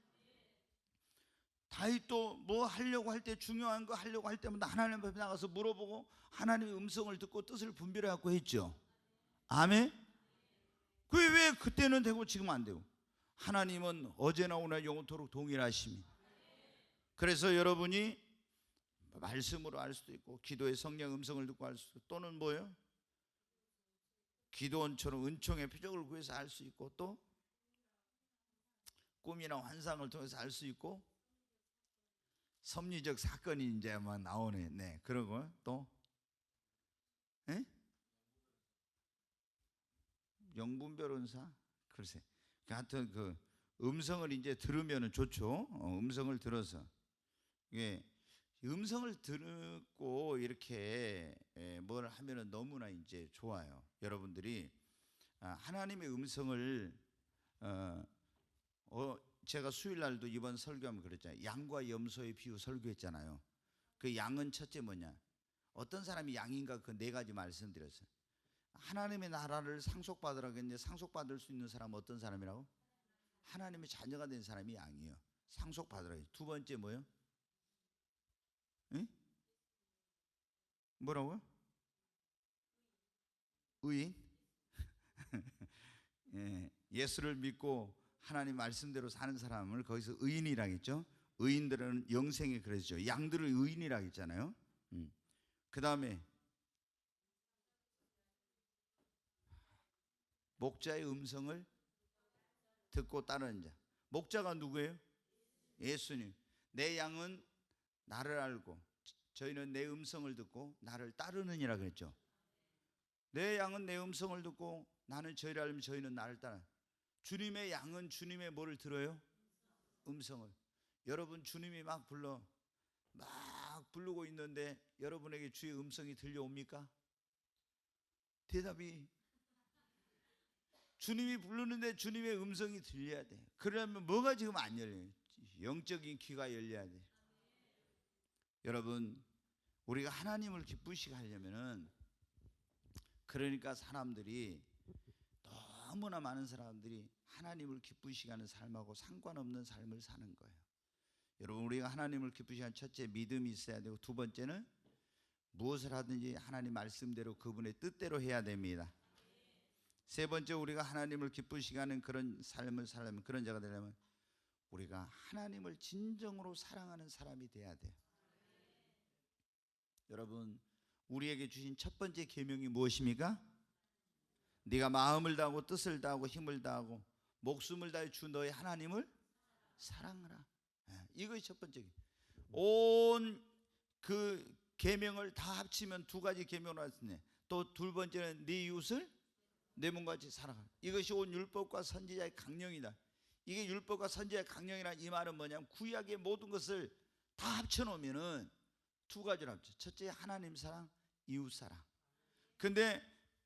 A: 다윗도 뭐 하려고 할 때, 중요한 거 하려고 할 때마다 하나님 앞에 나가서 물어보고 하나님의 음성을 듣고 뜻을 분별해갖고 했죠. 아멘. 그게 왜 그때는 되고 지금 안 되고? 하나님은 어제나 오늘 영원토록 동일하심이. 그래서 여러분이 말씀으로 알 수도 있고 기도의 성령 음성을 듣고 알 수도 있고, 또는 뭐예요? 기도원처럼 은총의 표적을 구해서 알 수 있고, 또 꿈이나 환상을 통해서 알 수 있고, 섭리적 사건이 이제 막 나오네. 네, 그러고 또 영분 변호사, 글쎄, 하여튼 그 음성을 이제 들으면 좋죠. 음성을 들어서 이게 음성을 듣고 이렇게 뭘 하면은 너무나 이제 좋아요. 여러분들이 하나님의 음성을 제가 수요일 날도 이번 설교하면 그랬잖아요. 양과 염소의 비유 설교했잖아요. 그 양은 첫째 뭐냐? 어떤 사람이 양인가 그 네 가지 말씀드렸어요. 하나님의 나라를 상속받으라고 했는데 상속받을 수 있는 사람은 어떤 사람이라고? 하나님의 자녀가 된 사람이 양이에요. 상속받으라고. 두 번째 뭐예요? 뭐라고요? 의인? 예수를 믿고 하나님 말씀대로 사는 사람을 거기서 의인이라고 했죠. 의인들은 영생에 그러죠. 양들을 의인이라고 했잖아요. 그 다음에 목자의 음성을 듣고 따르는 자. 목자가 누구예요? 예수님. 내 양은 나를 알고 저희는 내 음성을 듣고 나를 따르느니라 그랬죠. 내 양은 내 음성을 듣고 나는 저희를 알면 저희는 나를 따라. 주님의 양은 주님의 뭐를 들어요? 음성을. 여러분, 주님이 막 부르고 있는데 여러분에게 주의 음성이 들려옵니까? 대답이, 주님이 부르는데 주님의 음성이 들려야 돼. 그러면 뭐가 지금 안 열려요? 영적인 귀가 열려야 돼. 여러분, 우리가 하나님을 기쁘시게 하려면은, 그러니까 사람들이, 너무나 많은 사람들이 하나님을 기쁘시게 하는 삶하고 상관없는 삶을 사는 거예요. 여러분, 우리가 하나님을 기쁘시게 하는 첫째, 믿음이 있어야 되고, 두 번째는 무엇을 하든지 하나님 말씀대로 그분의 뜻대로 해야 됩니다. 세 번째, 우리가 하나님을 기쁘시게 하는 그런 삶을 살려면, 그런 자가 되려면 우리가 하나님을 진정으로 사랑하는 사람이 돼야 돼요. 여러분, 우리에게 주신 첫 번째 계명이 무엇입니까? 네가 마음을 다하고 뜻을 다하고 힘을 다하고 목숨을 다해 주 너의 하나님을 사랑하라. 이것이 첫 번째. 온 그 계명을 다 합치면 두 가지 계명으로 했네. 또 두 번째는 네 이웃을 내 몸과 같이 사랑하라. 이것이 온 율법과 선지자의 강령이다. 이게 율법과 선지자의 강령이란 이 말은 뭐냐면, 구약의 모든 것을 다 합쳐놓으면은 두 가지로 합쳐. 첫째, 하나님 사랑, 이웃 사랑. 근데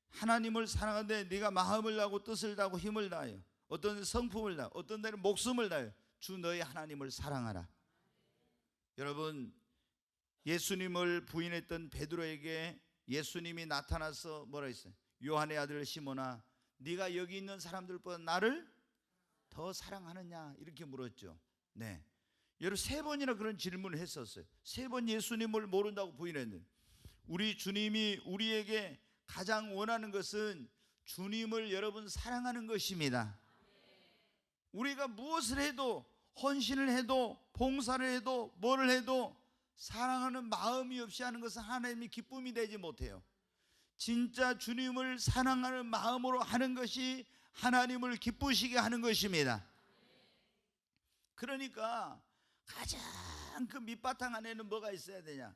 A: 하나님을 사랑하는데 네가 마음을 다하고 뜻을 다하고 힘을 다하여, 어떤 데는 성품을 다하여, 어떤 데는 목숨을 다하여 주 너의 하나님을 사랑하라. 여러분, 예수님을 부인했던 베드로에게 예수님이 나타나서 뭐라 했어요? 요한의 아들 시몬아, 네가 여기 있는 사람들보다 나를 더 사랑하느냐? 이렇게 물었죠. 네. 여러분, 세 번이나 그런 질문을 했었어요. 세 번 예수님을 모른다고 부인했는데, 우리 주님이 우리에게 가장 원하는 것은 주님을 여러분 사랑하는 것입니다. 우리가 무엇을 해도, 헌신을 해도, 봉사를 해도, 뭐를 해도 사랑하는 마음이 없이 하는 것은 하나님의 기쁨이 되지 못해요. 진짜 주님을 사랑하는 마음으로 하는 것이 하나님을 기쁘시게 하는 것입니다. 그러니까 가장 그 밑바탕 안에는 뭐가 있어야 되냐?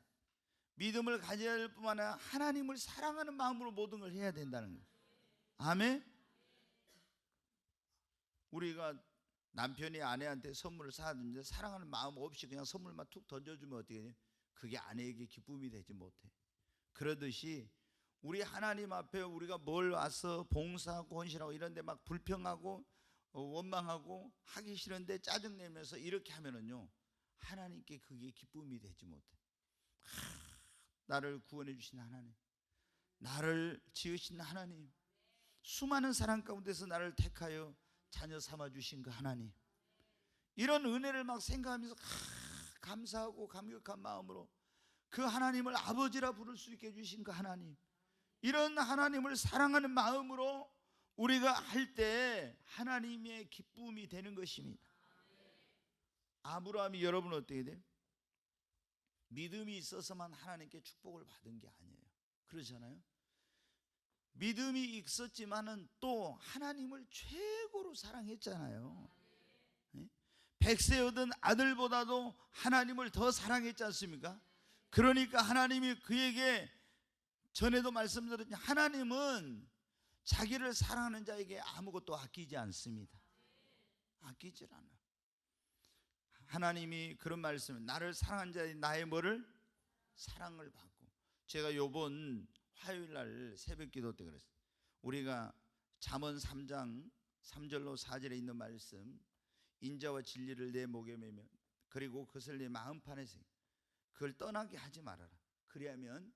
A: 믿음을 가져야 할 뿐만 아니라 하나님을 사랑하는 마음으로 모든 걸 해야 된다는 거예요. 아멘. 우리가 남편이 아내한테 선물을 사는데 사랑하는 마음 없이 그냥 선물만 툭 던져주면 어떻게 해요? 그게 아내에게 기쁨이 되지 못해. 그러듯이 우리 하나님 앞에 우리가 뭘 와서 봉사하고 헌신하고 이런데 막 불평하고 원망하고 하기 싫은데 짜증내면서 이렇게 하면은요, 하나님께 그게 기쁨이 되지 못해. 나를 구원해 주신 하나님, 나를 지으신 하나님, 수많은 사람 가운데서 나를 택하여 자녀 삼아 주신 그 하나님, 이런 은혜를 막 생각하면서 감사하고 감격한 마음으로 그 하나님을 아버지라 부를 수 있게 해주신 그 하나님, 이런 하나님을 사랑하는 마음으로 우리가 할 때 하나님의 기쁨이 되는 것입니다. 아브라함이 여러분 어떻게 돼요? 믿음이 있어서만 하나님께 축복을 받은 게 아니에요. 그러잖아요. 믿음이 있었지만은 또 하나님을 최고로 사랑했잖아요. 100세 얻은 아들보다도 하나님을 더 사랑했지 않습니까? 그러니까 하나님이 그에게, 전에도 말씀드렸지만 하나님은 자기를 사랑하는 자에게 아무것도 아끼지 않습니다. 아끼질 않아. 하나님이 그런 말씀을, 나를 사랑하는 자의 나의 뭐를? 사랑을 받고. 제가 요번 화요일날 새벽기도 때 그랬어요. 우리가 잠언 3장 3절로 4절에 있는 말씀, 인자와 진리를 내 목에 매며 그리고 그것을 내 마음판에서 그걸 떠나게 하지 말아라. 그리하면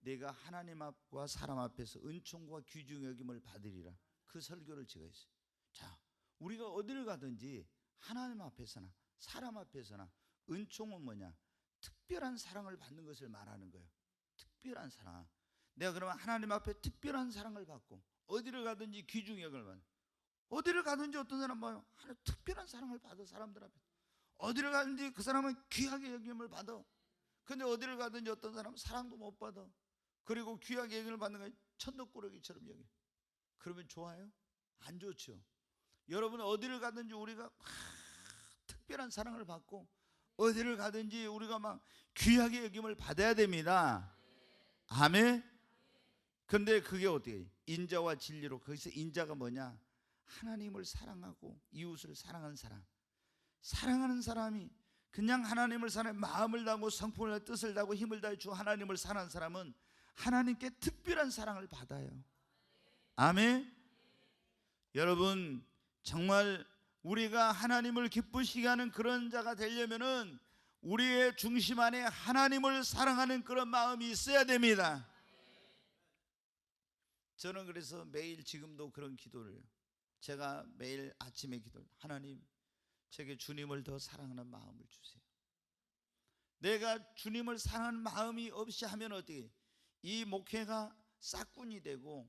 A: 내가 하나님 앞과 사람 앞에서 은총과 귀중 여김을 받으리라. 그 설교를 제가 했어요. 자, 우리가 어디를 가든지 하나님 앞에서나 사람 앞에서나 은총은 뭐냐? 특별한 사랑을 받는 것을 말하는 거예요. 특별한 사랑. 내가 그러면 하나님 앞에 특별한 사랑을 받고, 어디를 가든지 귀중 여김을 받는, 어디를 가든지 어떤 사람 봐요, 하나 특별한 사랑을 받아. 사람들 앞에 어디를 가든지 그 사람은 귀하게 여김을 받아. 근데 어디를 가든지 어떤 사람은 사랑도 못 받아. 그리고 귀하게 여김을 받는 건 천덕꾸러기처럼 여겨. 그러면 좋아요? 안 좋죠. 여러분, 어디를 가든지 우리가 특별한 사랑을 받고, 어디를 가든지 우리가 막 귀하게 여김을 받아야 됩니다. 아멘. 근데 그게 어떻게 해요? 인자와 진리로. 거기서 인자가 뭐냐? 하나님을 사랑하고 이웃을 사랑하는 사람. 사랑하는 사람이 그냥 하나님을 사랑해 마음을 다하고 성품을 다하고 뜻을 다하고 힘을 다해 주 하나님을 사랑하는 사람은 하나님께 특별한 사랑을 받아요. 아멘. 여러분, 정말 우리가 하나님을 기쁘시게 하는 그런 자가 되려면은 우리의 중심 안에 하나님을 사랑하는 그런 마음이 있어야 됩니다. 저는 그래서 매일 지금도 그런 기도를 해요. 제가 매일 아침에 기도를, 하나님 제게 주님을 더 사랑하는 마음을 주세요. 내가 주님을 사랑하는 마음이 없이 하면 어떻게, 이 목회가 싹군이 되고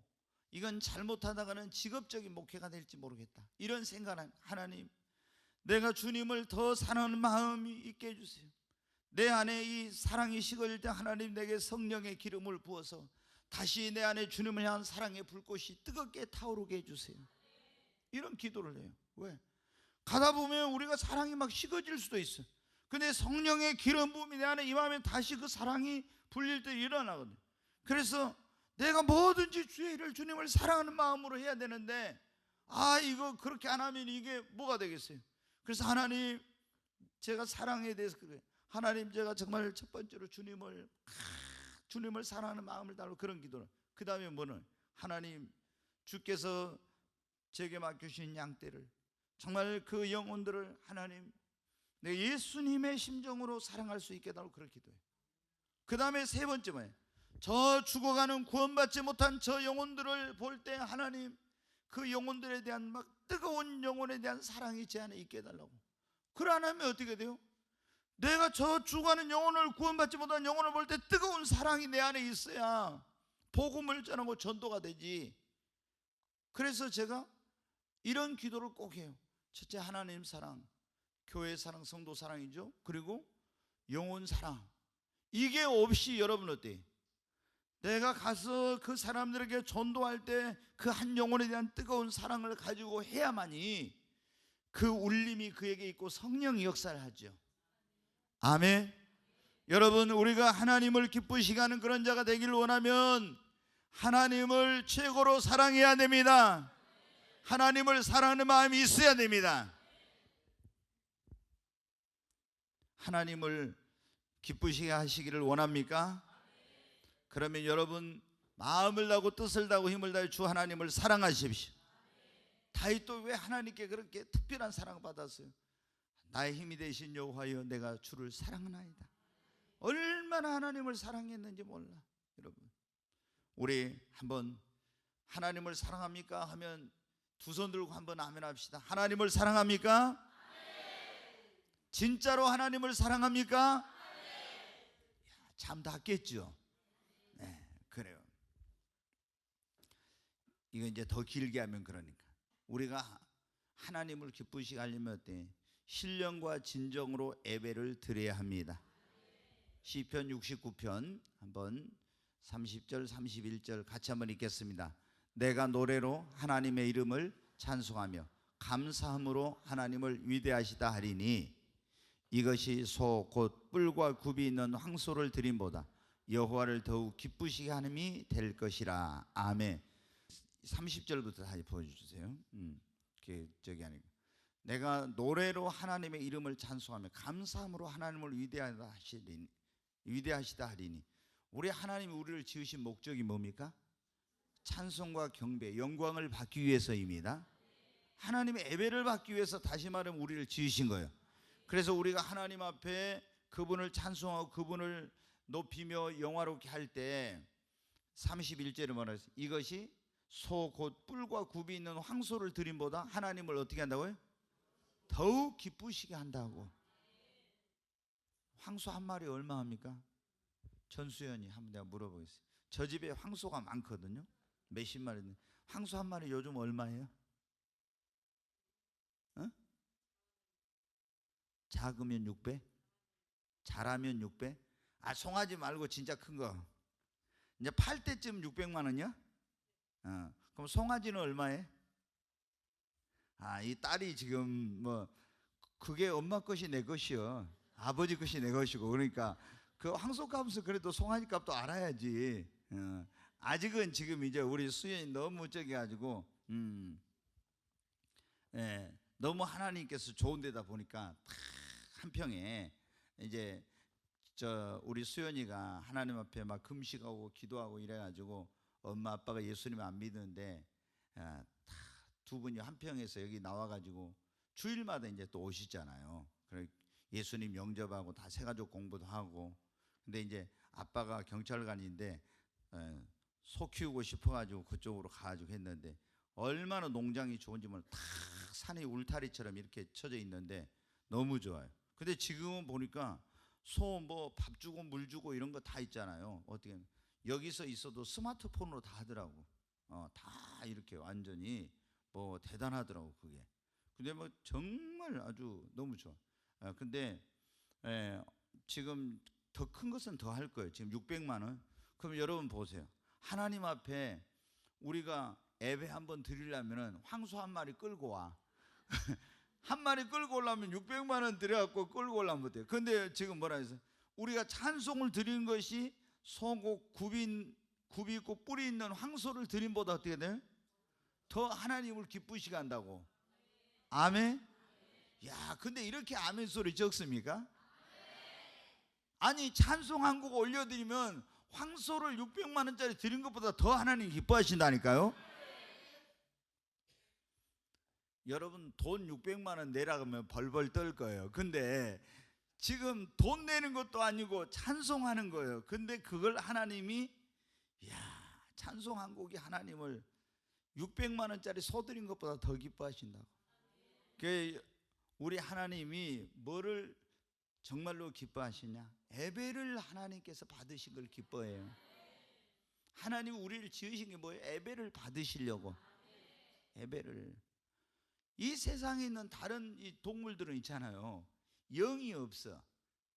A: 이건 잘못하다가는 직업적인 목회가 될지 모르겠다, 이런 생각은, 하나님 내가 주님을 더 사랑하는 마음이 있게 해주세요. 내 안에 이 사랑이 식어질 때 하나님 내게 성령의 기름을 부어서 다시 내 안에 주님을 향한 사랑의 불꽃이 뜨겁게 타오르게 해주세요. 이런 기도를 해요. 왜? 가다 보면 우리가 사랑이 막 식어질 수도 있어요. 근데 성령의 기름 부음이 내 안에 임하면 다시 그 사랑이 불릴 때 일어나거든요. 그래서 내가 뭐든지 주의 일을, 주님을 사랑하는 마음으로 해야 되는데, 이거 그렇게 안 하면 이게 뭐가 되겠어요? 그래서 하나님 제가 사랑에 대해서 그래요. 하나님 제가 정말 첫 번째로 주님을 사랑하는 마음을 달고 그런 기도를. 그 다음에 뭐는, 하나님 주께서 제게 맡겨주신 양떼를, 정말 그 영혼들을 하나님 내 예수님의 심정으로 사랑할 수 있게 달고 그런 기도해요. 그 다음에 세 번째 뭐예요? 저 죽어가는 구원받지 못한 저 영혼들을 볼 때 하나님 그 영혼들에 대한 막 뜨거운 영혼에 대한 사랑이 제 안에 있게 해달라고. 그걸 안 하면 어떻게 돼요? 내가 저 죽어가는 영혼을, 구원받지 못한 영혼을 볼 때 뜨거운 사랑이 내 안에 있어야 복음을 전하고 전도가 되지. 그래서 제가 이런 기도를 꼭 해요. 첫째, 하나님 사랑, 교회 사랑, 성도 사랑이죠. 그리고 영혼 사랑. 이게 없이 여러분 어때요? 내가 가서 그 사람들에게 전도할 때 그 한 영혼에 대한 뜨거운 사랑을 가지고 해야만이 그 울림이 그에게 있고 성령이 역사를 하죠. 아멘. 여러분, 우리가 하나님을 기쁘시게 하는 그런 자가 되기를 원하면 하나님을 최고로 사랑해야 됩니다. 하나님을 사랑하는 마음이 있어야 됩니다. 하나님을 기쁘시게 하시기를 원합니까? 그러면 여러분 마음을 다하고 뜻을 다하고 힘을 다해 주 하나님을 사랑하십시오. 다윗도 왜 하나님께 그렇게 특별한 사랑을 받았어요? 나의 힘이 되신 여호와여, 내가 주를 사랑하나이다. 얼마나 하나님을 사랑했는지 몰라. 여러분, 우리 한번 하나님을 사랑합니까? 하면 두 손 들고 한번 아멘 합시다. 하나님을 사랑합니까? 진짜로 하나님을 사랑합니까? 참 닿겠죠. 네, 그래요. 이거 이제 더 길게 하면, 그러니까 우리가 하나님을 기쁘시게 하려면 어때? 신령과 진정으로 예배를 드려야 합니다. 시편 69편 한번 30절 31절 같이 한번 읽겠습니다. 내가 노래로 하나님의 이름을 찬송하며 감사함으로 하나님을 위대하시다 하리니 이것이 소 곧 뿔과 굽이 있는 황소를 드림보다 여호와를 더욱 기쁘시게 함이 될 것이라. 아멘. 30절부터 다시 보여주세요. 저기 아니고, 내가 노래로 하나님의 이름을 찬송하며 감사함으로 하나님을 위대하시다 하리니. 우리 하나님이 우리를 지으신 목적이 뭡니까? 찬송과 경배, 영광을 받기 위해서입니다. 하나님의 예배를 받기 위해서, 다시 말하면 우리를 지으신 거예요. 그래서 우리가 하나님 앞에 그분을 찬송하고 그분을 높이며 영화롭게 할 때 31절에 말해서 이것이 소 곧 뿔과 굽이 있는 황소를 드림보다 하나님을 어떻게 한다고요? 더욱 기쁘시게 한다고. 황소 한 마리 얼마 합니까? 전수연이 한번 내가 물어보겠어요. 저 집에 황소가 많거든요. 몇십 마리. 황소 한 마리 요즘 얼마예요? 작으면 600? 잘하면 600? 송아지 말고 진짜 큰 거. 이제 팔 때쯤 600만 원이야? 그럼 송아지는 얼마에? 이 딸이 지금 뭐 그게 엄마 것이 내 것이요, 아버지 것이 내 것이고, 그러니까 그 황소 값은 그래도 송아지 값도 알아야지. 아직은 지금 이제 우리 수연이 너무 저기 가지고 너무 하나님께서 좋은 데다 보니까 한 평에 이제 우리 수연이가 하나님 앞에 막 금식하고 기도하고 이래가지고 엄마 아빠가 예수님을 안 믿는데 다 두 분이 한 평에서 여기 나와가지고 주일마다 이제 또 오시잖아요. 그래 예수님 영접하고 다 새가족 공부도 하고. 근데 이제 아빠가 경찰관인데 소 키우고 싶어가지고 그쪽으로 가가지고 했는데 얼마나 농장이 좋은지 몰라. 다 산이 울타리처럼 이렇게 쳐져 있는데 너무 좋아요. 근데 지금은 보니까 소 뭐 밥 주고 물 주고 이런 거 다 있잖아요. 어떻게 여기서 있어도 스마트폰으로 다 하더라고. 다 이렇게 완전히 뭐 대단하더라고 그게. 근데 뭐 정말 아주 너무 좋아. 근데 지금 더 큰 것은 더 할 거예요. 지금 600만 원. 그럼 여러분 보세요. 하나님 앞에 우리가 예배 한번 드리려면은 황소 한 마리 끌고 와. 한 마리 끌고 오려면 600만 원 들여갖고 끌고 오려면 못해요. 근데 지금 뭐라 해서 우리가 찬송을 드리는 것이 소고 굽이 있고 뿔이 있는 황소를 드림보다 어떻게 돼요? 더 하나님을 기쁘시게 한다고. 아멘. 야, 근데 이렇게 아멘 소리 적습니까? 아니 찬송 한 곡 올려드리면 황소를 600만 원짜리 드린 것보다 더 하나님 기뻐하신다니까요. 여러분 돈 600만 원 내라 그러면 벌벌 떨 거예요. 근데 지금 돈 내는 것도 아니고 찬송하는 거예요. 근데 그걸 하나님이 찬송 한 곡이 하나님을 600만 원짜리 소 드린 것보다 더 기뻐하신다고. 우리 하나님이 뭐를 정말로 기뻐하시냐? 예배를 하나님께서 받으신 걸 기뻐해요. 하나님 우리를 지으신 게 뭐예요? 예배를 받으시려고. 예배를. 이 세상에 있는 다른 이 동물들은 있잖아요. 영이 없어.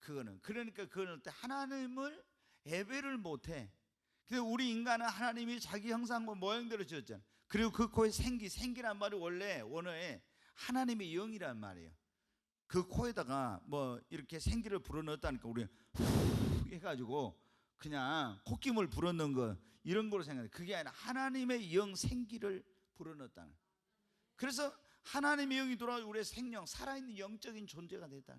A: 그러니까 그거는 하나님을 예배를 못해. 근데 우리 인간은 하나님이 자기 형상과 모양대로 지었잖아요. 그리고 그 코에 생기란 말이 원래 원어에 하나님의 영이란 말이에요. 그 코에다가 뭐 이렇게 생기를 불어넣었다니까 우리 후 해가지고 그냥 콧김을 불어넣은 거 이런 거로 생각해. 그게 아니라 하나님의 영 생기를 불어넣었다는. 그래서 하나님의 영이 돌아오고 우리의 생명 살아있는 영적인 존재가 됐다.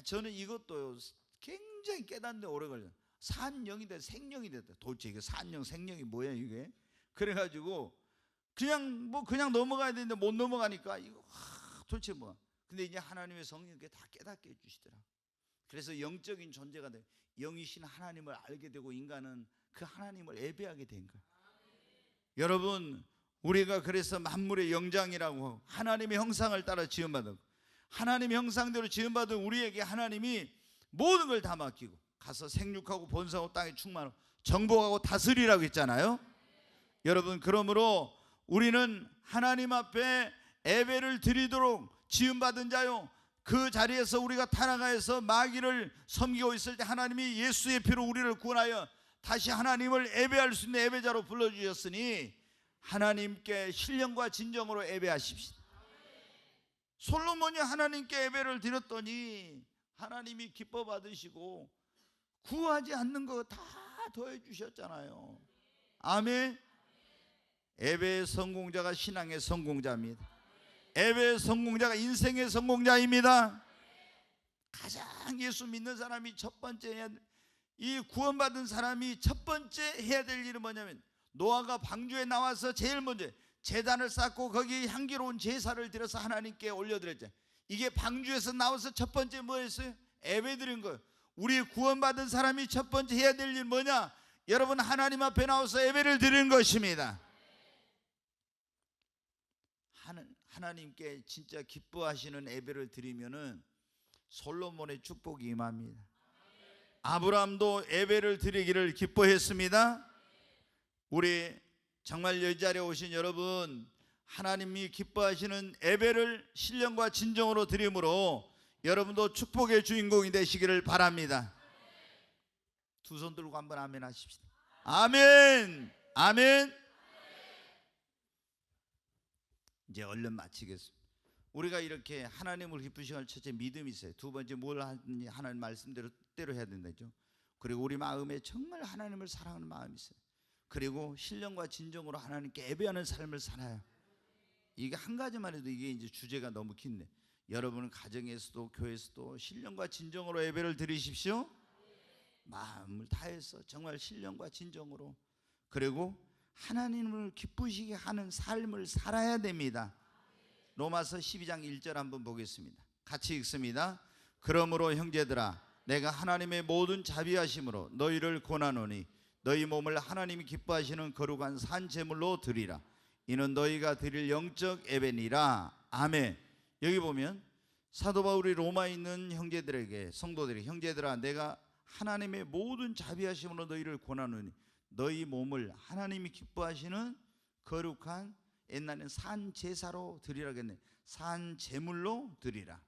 A: 저는 이것도 굉장히 깨닫는데 오래 걸려요. 산영이 됐다 생명이 됐다. 도대체 이게 산영 생명이 뭐야 이게? 그래가지고 그냥 넘어가야 되는데 못 넘어가니까 이거 도대체 뭐야? 근데 이제 하나님의 성령께 다 깨닫게 해주시더라. 그래서 영적인 존재가 돼. 영이신 하나님을 알게 되고 인간은 그 하나님을 예배하게 된 거예요. 여러분 우리가 그래서 만물의 영장이라고 하나님의 형상을 따라 지음받은 하나님의 형상대로 지음받은 우리에게 하나님이 모든 걸 다 맡기고 가서 생육하고 번성하고 땅에 충만하고 정복하고 다스리라고 했잖아요. 여러분 그러므로 우리는 하나님 앞에 예배를 드리도록 지음받은 자요. 그 자리에서 우리가 타락하여서 마귀를 섬기고 있을 때 하나님이 예수의 피로 우리를 구원하여 다시 하나님을 예배할 수 있는 예배자로 불러주셨으니 하나님께 신령과 진정으로 예배하십시오. 솔로몬이 하나님께 예배를 드렸더니 하나님이 기뻐 받으시고 구하지 않는 거 다 더해 주셨잖아요. 아멘. 예배의 성공자가 신앙의 성공자입니다. 예배의 성공자가 인생의 성공자입니다. 가장 예수 믿는 사람이 첫 번째 이 구원받은 사람이 첫 번째 해야 될 일은 뭐냐면 노아가 방주에 나와서 제일 먼저 제단을 쌓고 거기에 향기로운 제사를 드려서 하나님께 올려드렸죠. 이게 방주에서 나와서 첫 번째 뭐였어요? 예배 드린 거예요. 우리 구원받은 사람이 첫 번째 해야 될 일 뭐냐? 여러분 하나님 앞에 나와서 예배를 드리는 것입니다. 하나님께 진짜 기뻐하시는 예배를 드리면은 솔로몬의 축복이 임합니다. 아브라함도 예배를 드리기를 기뻐했습니다. 우리 정말 이 자리에 오신 여러분 하나님이 기뻐하시는 예배를 신령과 진정으로 드림으로 여러분도 축복의 주인공이 되시기를 바랍니다. 두 손 들고 한번 아멘 하십시다. 아멘. 아멘. 이제 얼른 마치겠습니다. 우리가 이렇게 하나님을 기쁘시게 할 첫째 믿음이 있어요. 두 번째 뭘 하느니 하나님 말씀대로 뜻대로 해야 된다죠. 그리고 우리 마음에 정말 하나님을 사랑하는 마음이 있어요. 그리고 신령과 진정으로 하나님께 예배하는 삶을 살아요. 이게 한 가지만 해도 이게 이제 주제가 너무 긴데 여러분은 가정에서도 교회에서도 신령과 진정으로 예배를 드리십시오. 마음을 다해서 정말 신령과 진정으로 그리고 하나님을 기쁘시게 하는 삶을 살아야 됩니다. 로마서 12장 1절 한번 보겠습니다. 같이 읽습니다. 그러므로 형제들아 내가 하나님의 모든 자비하심으로 너희를 권하노니 너희 몸을 하나님이 기뻐하시는 거룩한 산 제물로 드리라. 이는 너희가 드릴 영적 예배니라. 아멘. 여기 보면 사도 바울이 로마에 있는 형제들에게, 성도들에게, 형제들아 내가 하나님의 모든 자비하심으로 너희를 권하노니 너희 몸을 하나님이 기뻐하시는 거룩한, 옛날에는 산 제사로 드리라겠네, 산 제물로 드리라.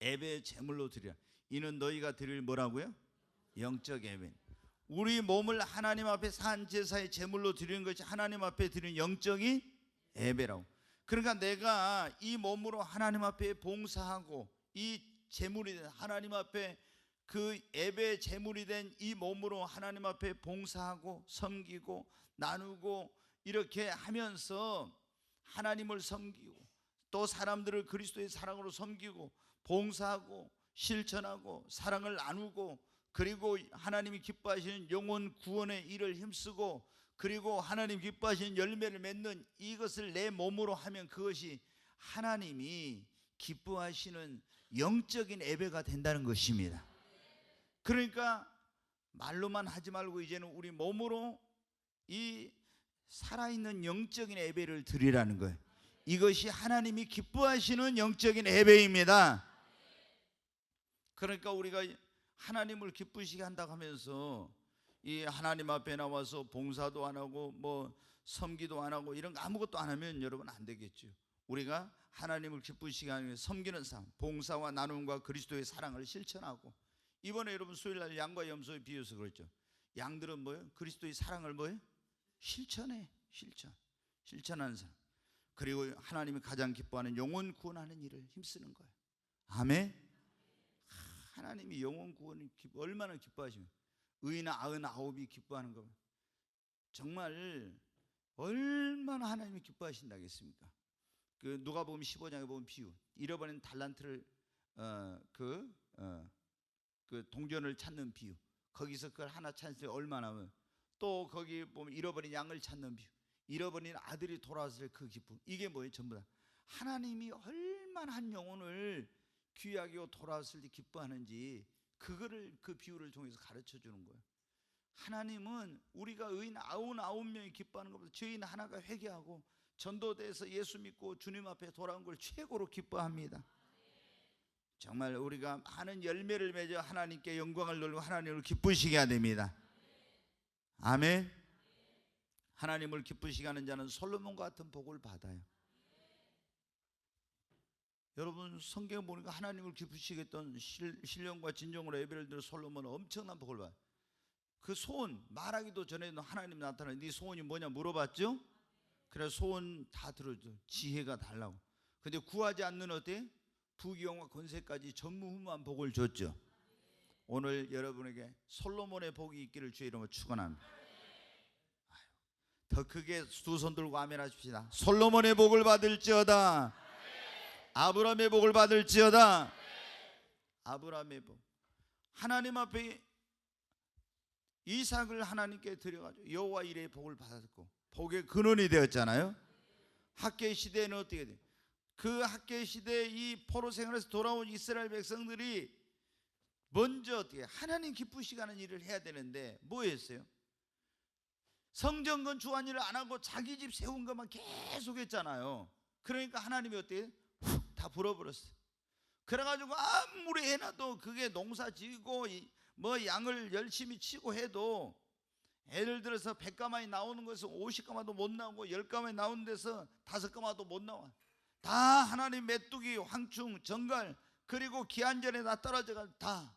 A: 예배 제물로 드리라. 이는 너희가 드릴 뭐라고요? 영적 예배. 우리 몸을 하나님 앞에 산 제사의 제물로 드리는 것이 하나님 앞에 드리는 영적인 예배라고. 그러니까 내가 이 몸으로 하나님 앞에 봉사하고 이 제물이 된 하나님 앞에 그 예배 제물이 된 이 몸으로 하나님 앞에 봉사하고 섬기고 나누고 이렇게 하면서 하나님을 섬기고 또 사람들을 그리스도의 사랑으로 섬기고 봉사하고 실천하고 사랑을 나누고 그리고 하나님이 기뻐하시는 영혼 구원의 일을 힘쓰고 그리고 하나님 기뻐하시는 열매를 맺는 이것을 내 몸으로 하면 그것이 하나님이 기뻐하시는 영적인 예배가 된다는 것입니다. 그러니까 말로만 하지 말고 이제는 우리 몸으로 이 살아있는 영적인 예배를 드리라는 거예요. 이것이 하나님이 기뻐하시는 영적인 예배입니다. 그러니까 우리가 하나님을 기쁘시게 한다고 하면서 이 하나님 앞에 나와서 봉사도 안 하고 뭐 섬기도 안 하고 이런 거 아무것도 안 하면 여러분 안 되겠죠. 우리가 하나님을 기쁘시게 하기 위해 섬기는 삶, 봉사와 나눔과 그리스도의 사랑을 실천하고, 이번에 여러분 수요일날 양과 염소에 비유해서 그랬죠. 양들은 뭐예요? 그리스도의 사랑을 뭐예요? 실천해. 실천하는 사람. 그리고 하나님이 가장 기뻐하는 영혼 구원하는 일을 힘쓰는 거예요. 아멘. 하나님이 영혼 구원을 얼마나 기뻐하시면 의인 99이 기뻐하는 거 정말 얼마나 하나님이 기뻐하신다겠습니까? 그 누가복음 15장에 보면 비유, 잃어버린 달란트를 그 동전을 찾는 비유, 거기서 그걸 하나 찾을 때 얼마나 하면, 또 거기 보면 잃어버린 양을 찾는 비유, 잃어버린 아들이 돌아왔을 그 기쁨, 이게 뭐예요? 전부 다 하나님이 얼마나 한 영혼을 귀하게 돌아왔을 때 기뻐하는지 그거를 그 비유를 통해서 가르쳐 주는 거예요. 하나님은 우리가 의인 99명이 기뻐하는 것보다 죄인 하나가 회개하고 전도돼서 예수 믿고 주님 앞에 돌아온 걸 최고로 기뻐합니다. 정말 우리가 많은 열매를 맺어 하나님께 영광을 돌리고 하나님을 기쁘시게 해야 됩니다. 아멘. 하나님을 기쁘시게 하는 자는 솔로몬과 같은 복을 받아요. 여러분 성경 보니까 하나님을 기쁘시게 했던 신령과 진정으로 예배를 드려 솔로몬은 엄청난 복을 받아요. 그 소원 말하기도 전에도 하나님 나타나서 네 소원이 뭐냐 물어봤죠. 그래서 소원 다 들어줘. 지혜가 달라고. 근데 구하지 않는 어때? 부귀영화 권세까지 전무후무한 복을 줬죠. 오늘 여러분에게 솔로몬의 복이 있기를 주의 이름으로 축원합니다. 더 크게 두 손 들고 아멘 하십시다. 솔로몬의 복을 받을지어다. 아브라함의 복을 받을지어다. 아브라함의 복. 하나님 앞에 이삭을 하나님께 드려가지고 여호와 이레의 복을 받았고 복의 근원이 되었잖아요. 학계 시대에는 어떻게 돼요? 그 학계 시대에 이 포로 생활에서 돌아온 이스라엘 백성들이 먼저 어떻게 하나님 기쁘시게 하는 일을 해야 되는데 뭐 했어요? 성전 건축 일을 안 하고 자기 집 세운 것만 계속 했잖아요. 그러니까 하나님이 어때요? 다 불어버렸어요. 그래가지고 아무리 해놔도 그게 농사 지고 뭐 양을 열심히 치고 해도 예를 들어서 100가마이 나오는 것은 50가마도 못 나오고 10가마이 나오는 데서 5가마도 못 나와. 다 하나님 메뚜기, 황충, 정갈 그리고 기한전에 다 떨어져가 다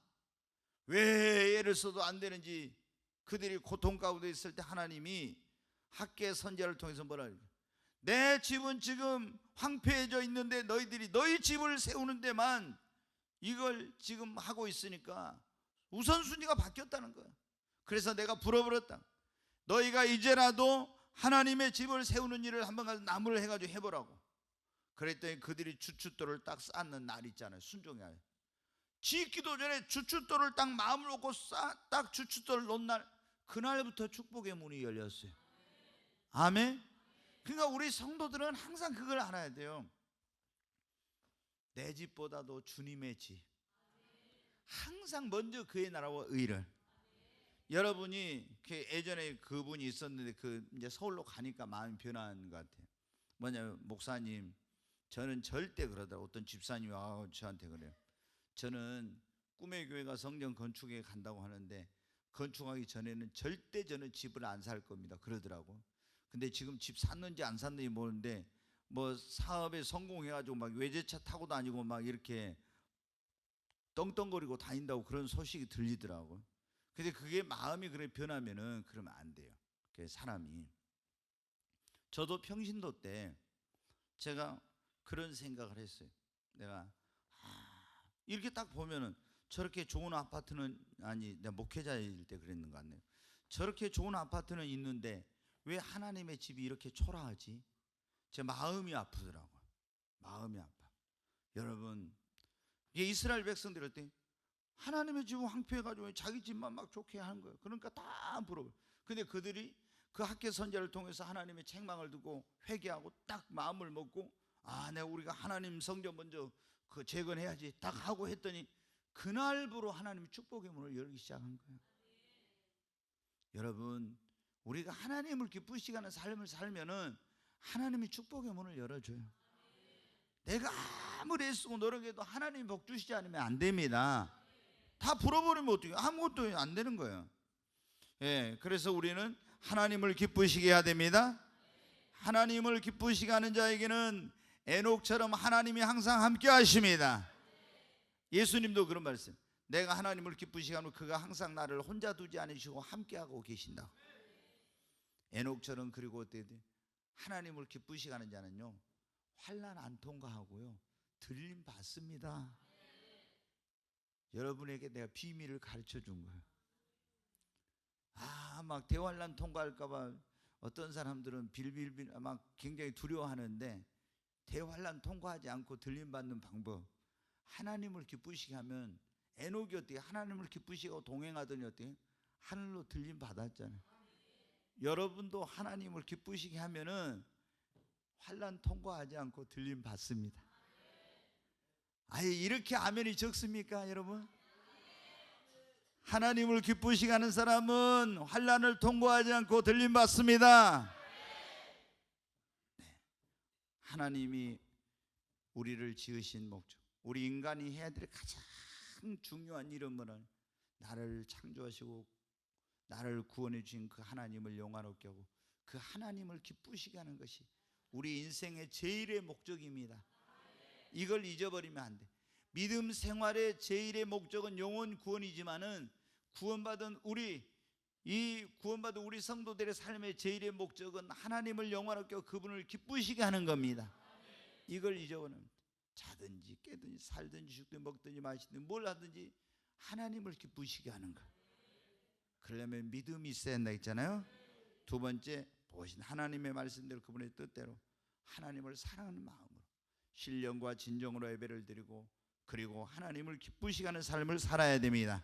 A: 왜 애를 써도 안 되는지 그들이 고통 가운데 있을 때 하나님이 학계 선지자를 통해서 뭐라 그래요? 내 집은 지금 황폐해져 있는데 너희들이 너희 집을 세우는 데만 이걸 지금 하고 있으니까 우선순위가 바뀌었다는 거야. 그래서 내가 불어버렸다. 너희가 이제라도 하나님의 집을 세우는 일을 한번 가서 나무를 해가지고 해보라고. 그랬더니 그들이 주춧돌을 딱 쌓는 날 있잖아요. 순종해야 돼. 짓기도 전에 주춧돌을 딱 마음을 놓고 딱 주춧돌을 놓은 날, 그날부터 축복의 문이 열렸어요. 아멘. 그러니까 우리 성도들은 항상 그걸 알아야 돼요. 내 집보다도 주님의 집, 항상 먼저 그의 나라와 의를. 여러분이 예전에 그분이 있었는데 이제 서울로 가니까 마음이 변한 것 같아요. 뭐냐면, 목사님, 저는 절대 그러더라고요. 어떤 집사님이 와서 저한테 그래요. 저는 꿈의 교회가 성전 건축에 간다고 하는데 건축하기 전에는 절대 저는 집을 안 살 겁니다, 그러더라고. 근데 지금 집 샀는지 안 샀는지 모르는데 뭐 사업에 성공해가지고 막 외제차 타고 다니고 막 이렇게 떵떵거리고 다닌다고 그런 소식이 들리더라고요. 근데 그게 마음이 그래 변하면은 그러면 안 돼요. 사람이. 저도 평신도 때 제가 그런 생각을 했어요. 내가 이렇게 딱 보면은 저렇게 좋은 아파트는, 아니 내가 목회자일 때 그랬는 것 같네요. 저렇게 좋은 아파트는 있는데 왜 하나님의 집이 이렇게 초라하지? 제 마음이 아프더라고요. 마음이 아파. 여러분, 이게 이스라엘 백성들 할 때 하나님의 집은 황폐해가지고 자기 집만 막 좋게 하는 거예요. 그러니까 다 부러워요. 근데 그들이 그 학계 선지자를 통해서 하나님의 책망을 듣고 회개하고 딱 마음을 먹고, 내가 우리가 하나님 성전 먼저 그 재건해야지 딱 하고 했더니 그날부로 하나님이 축복의 문을 열기 시작한 거예요. 여러분, 우리가 하나님을 기쁘시게 하는 삶을 살면은 하나님이 축복의 문을 열어줘요. 내가 아무리 애쓰고 노력해도 하나님이 복 주시지 않으면 안 됩니다. 다 불어버리면 어떻게, 아무것도 안 되는 거예요. 그래서 우리는 하나님을 기쁘시게 해야 됩니다. 하나님을 기쁘시게 하는 자에게는 에녹처럼 하나님이 항상 함께 하십니다. 예수님도 그런 말씀, 내가 하나님을 기쁘시게 하면 그가 항상 나를 혼자 두지 않으시고 함께 하고 계신다. 에녹처럼. 그리고 어떻게 돼? 하나님을 기쁘시게 하는 자는요, 환난 안 통과하고요, 들림 받습니다. 여러분에게 내가 비밀을 가르쳐 준 거예요. 막 대환난 통과할까봐 어떤 사람들은 빌빌빌 막 굉장히 두려워하는데, 대환난 통과하지 않고 들림 받는 방법, 하나님을 기쁘시게 하면, 에녹이 어떻게 하나님을 기쁘시게 하고 동행하더니 어떻게 하늘로 들림 받았잖아요. 여러분도 하나님을 기쁘시게 하면은 환난 통과하지 않고 들림 받습니다. 이렇게 아멘이 적습니까, 여러분? 하나님을 기쁘시게 하는 사람은 환난을 통과하지 않고 들림 받습니다. 하나님이 우리를 지으신 목적, 우리 인간이 해야 될 가장 중요한 일은 뭐냐? 나를 창조하시고 나를 구원해 주신 그 하나님을 영화롭게 하고 그 하나님을 기쁘시게 하는 것이 우리 인생의 제일의 목적입니다. 이걸 잊어버리면 안 돼. 믿음 생활의 제일의 목적은 영혼 구원이지만은 구원받은 우리 성도들의 삶의 제일의 목적은 하나님을 영화롭게 하고 그분을 기쁘시게 하는 겁니다. 이걸 잊어버리면 자든지 깨든지 살든지 죽든지 먹든지 마시든지 뭘 하든지 하나님을 기쁘시게 하는 거. 그러려면 믿음이 있어야 한다 했잖아요. 두 번째, 보신 하나님의 말씀대로 그분의 뜻대로 하나님을 사랑하는 마음으로 신령과 진정으로 예배를 드리고, 그리고 하나님을 기쁘시게 하는 삶을 살아야 됩니다.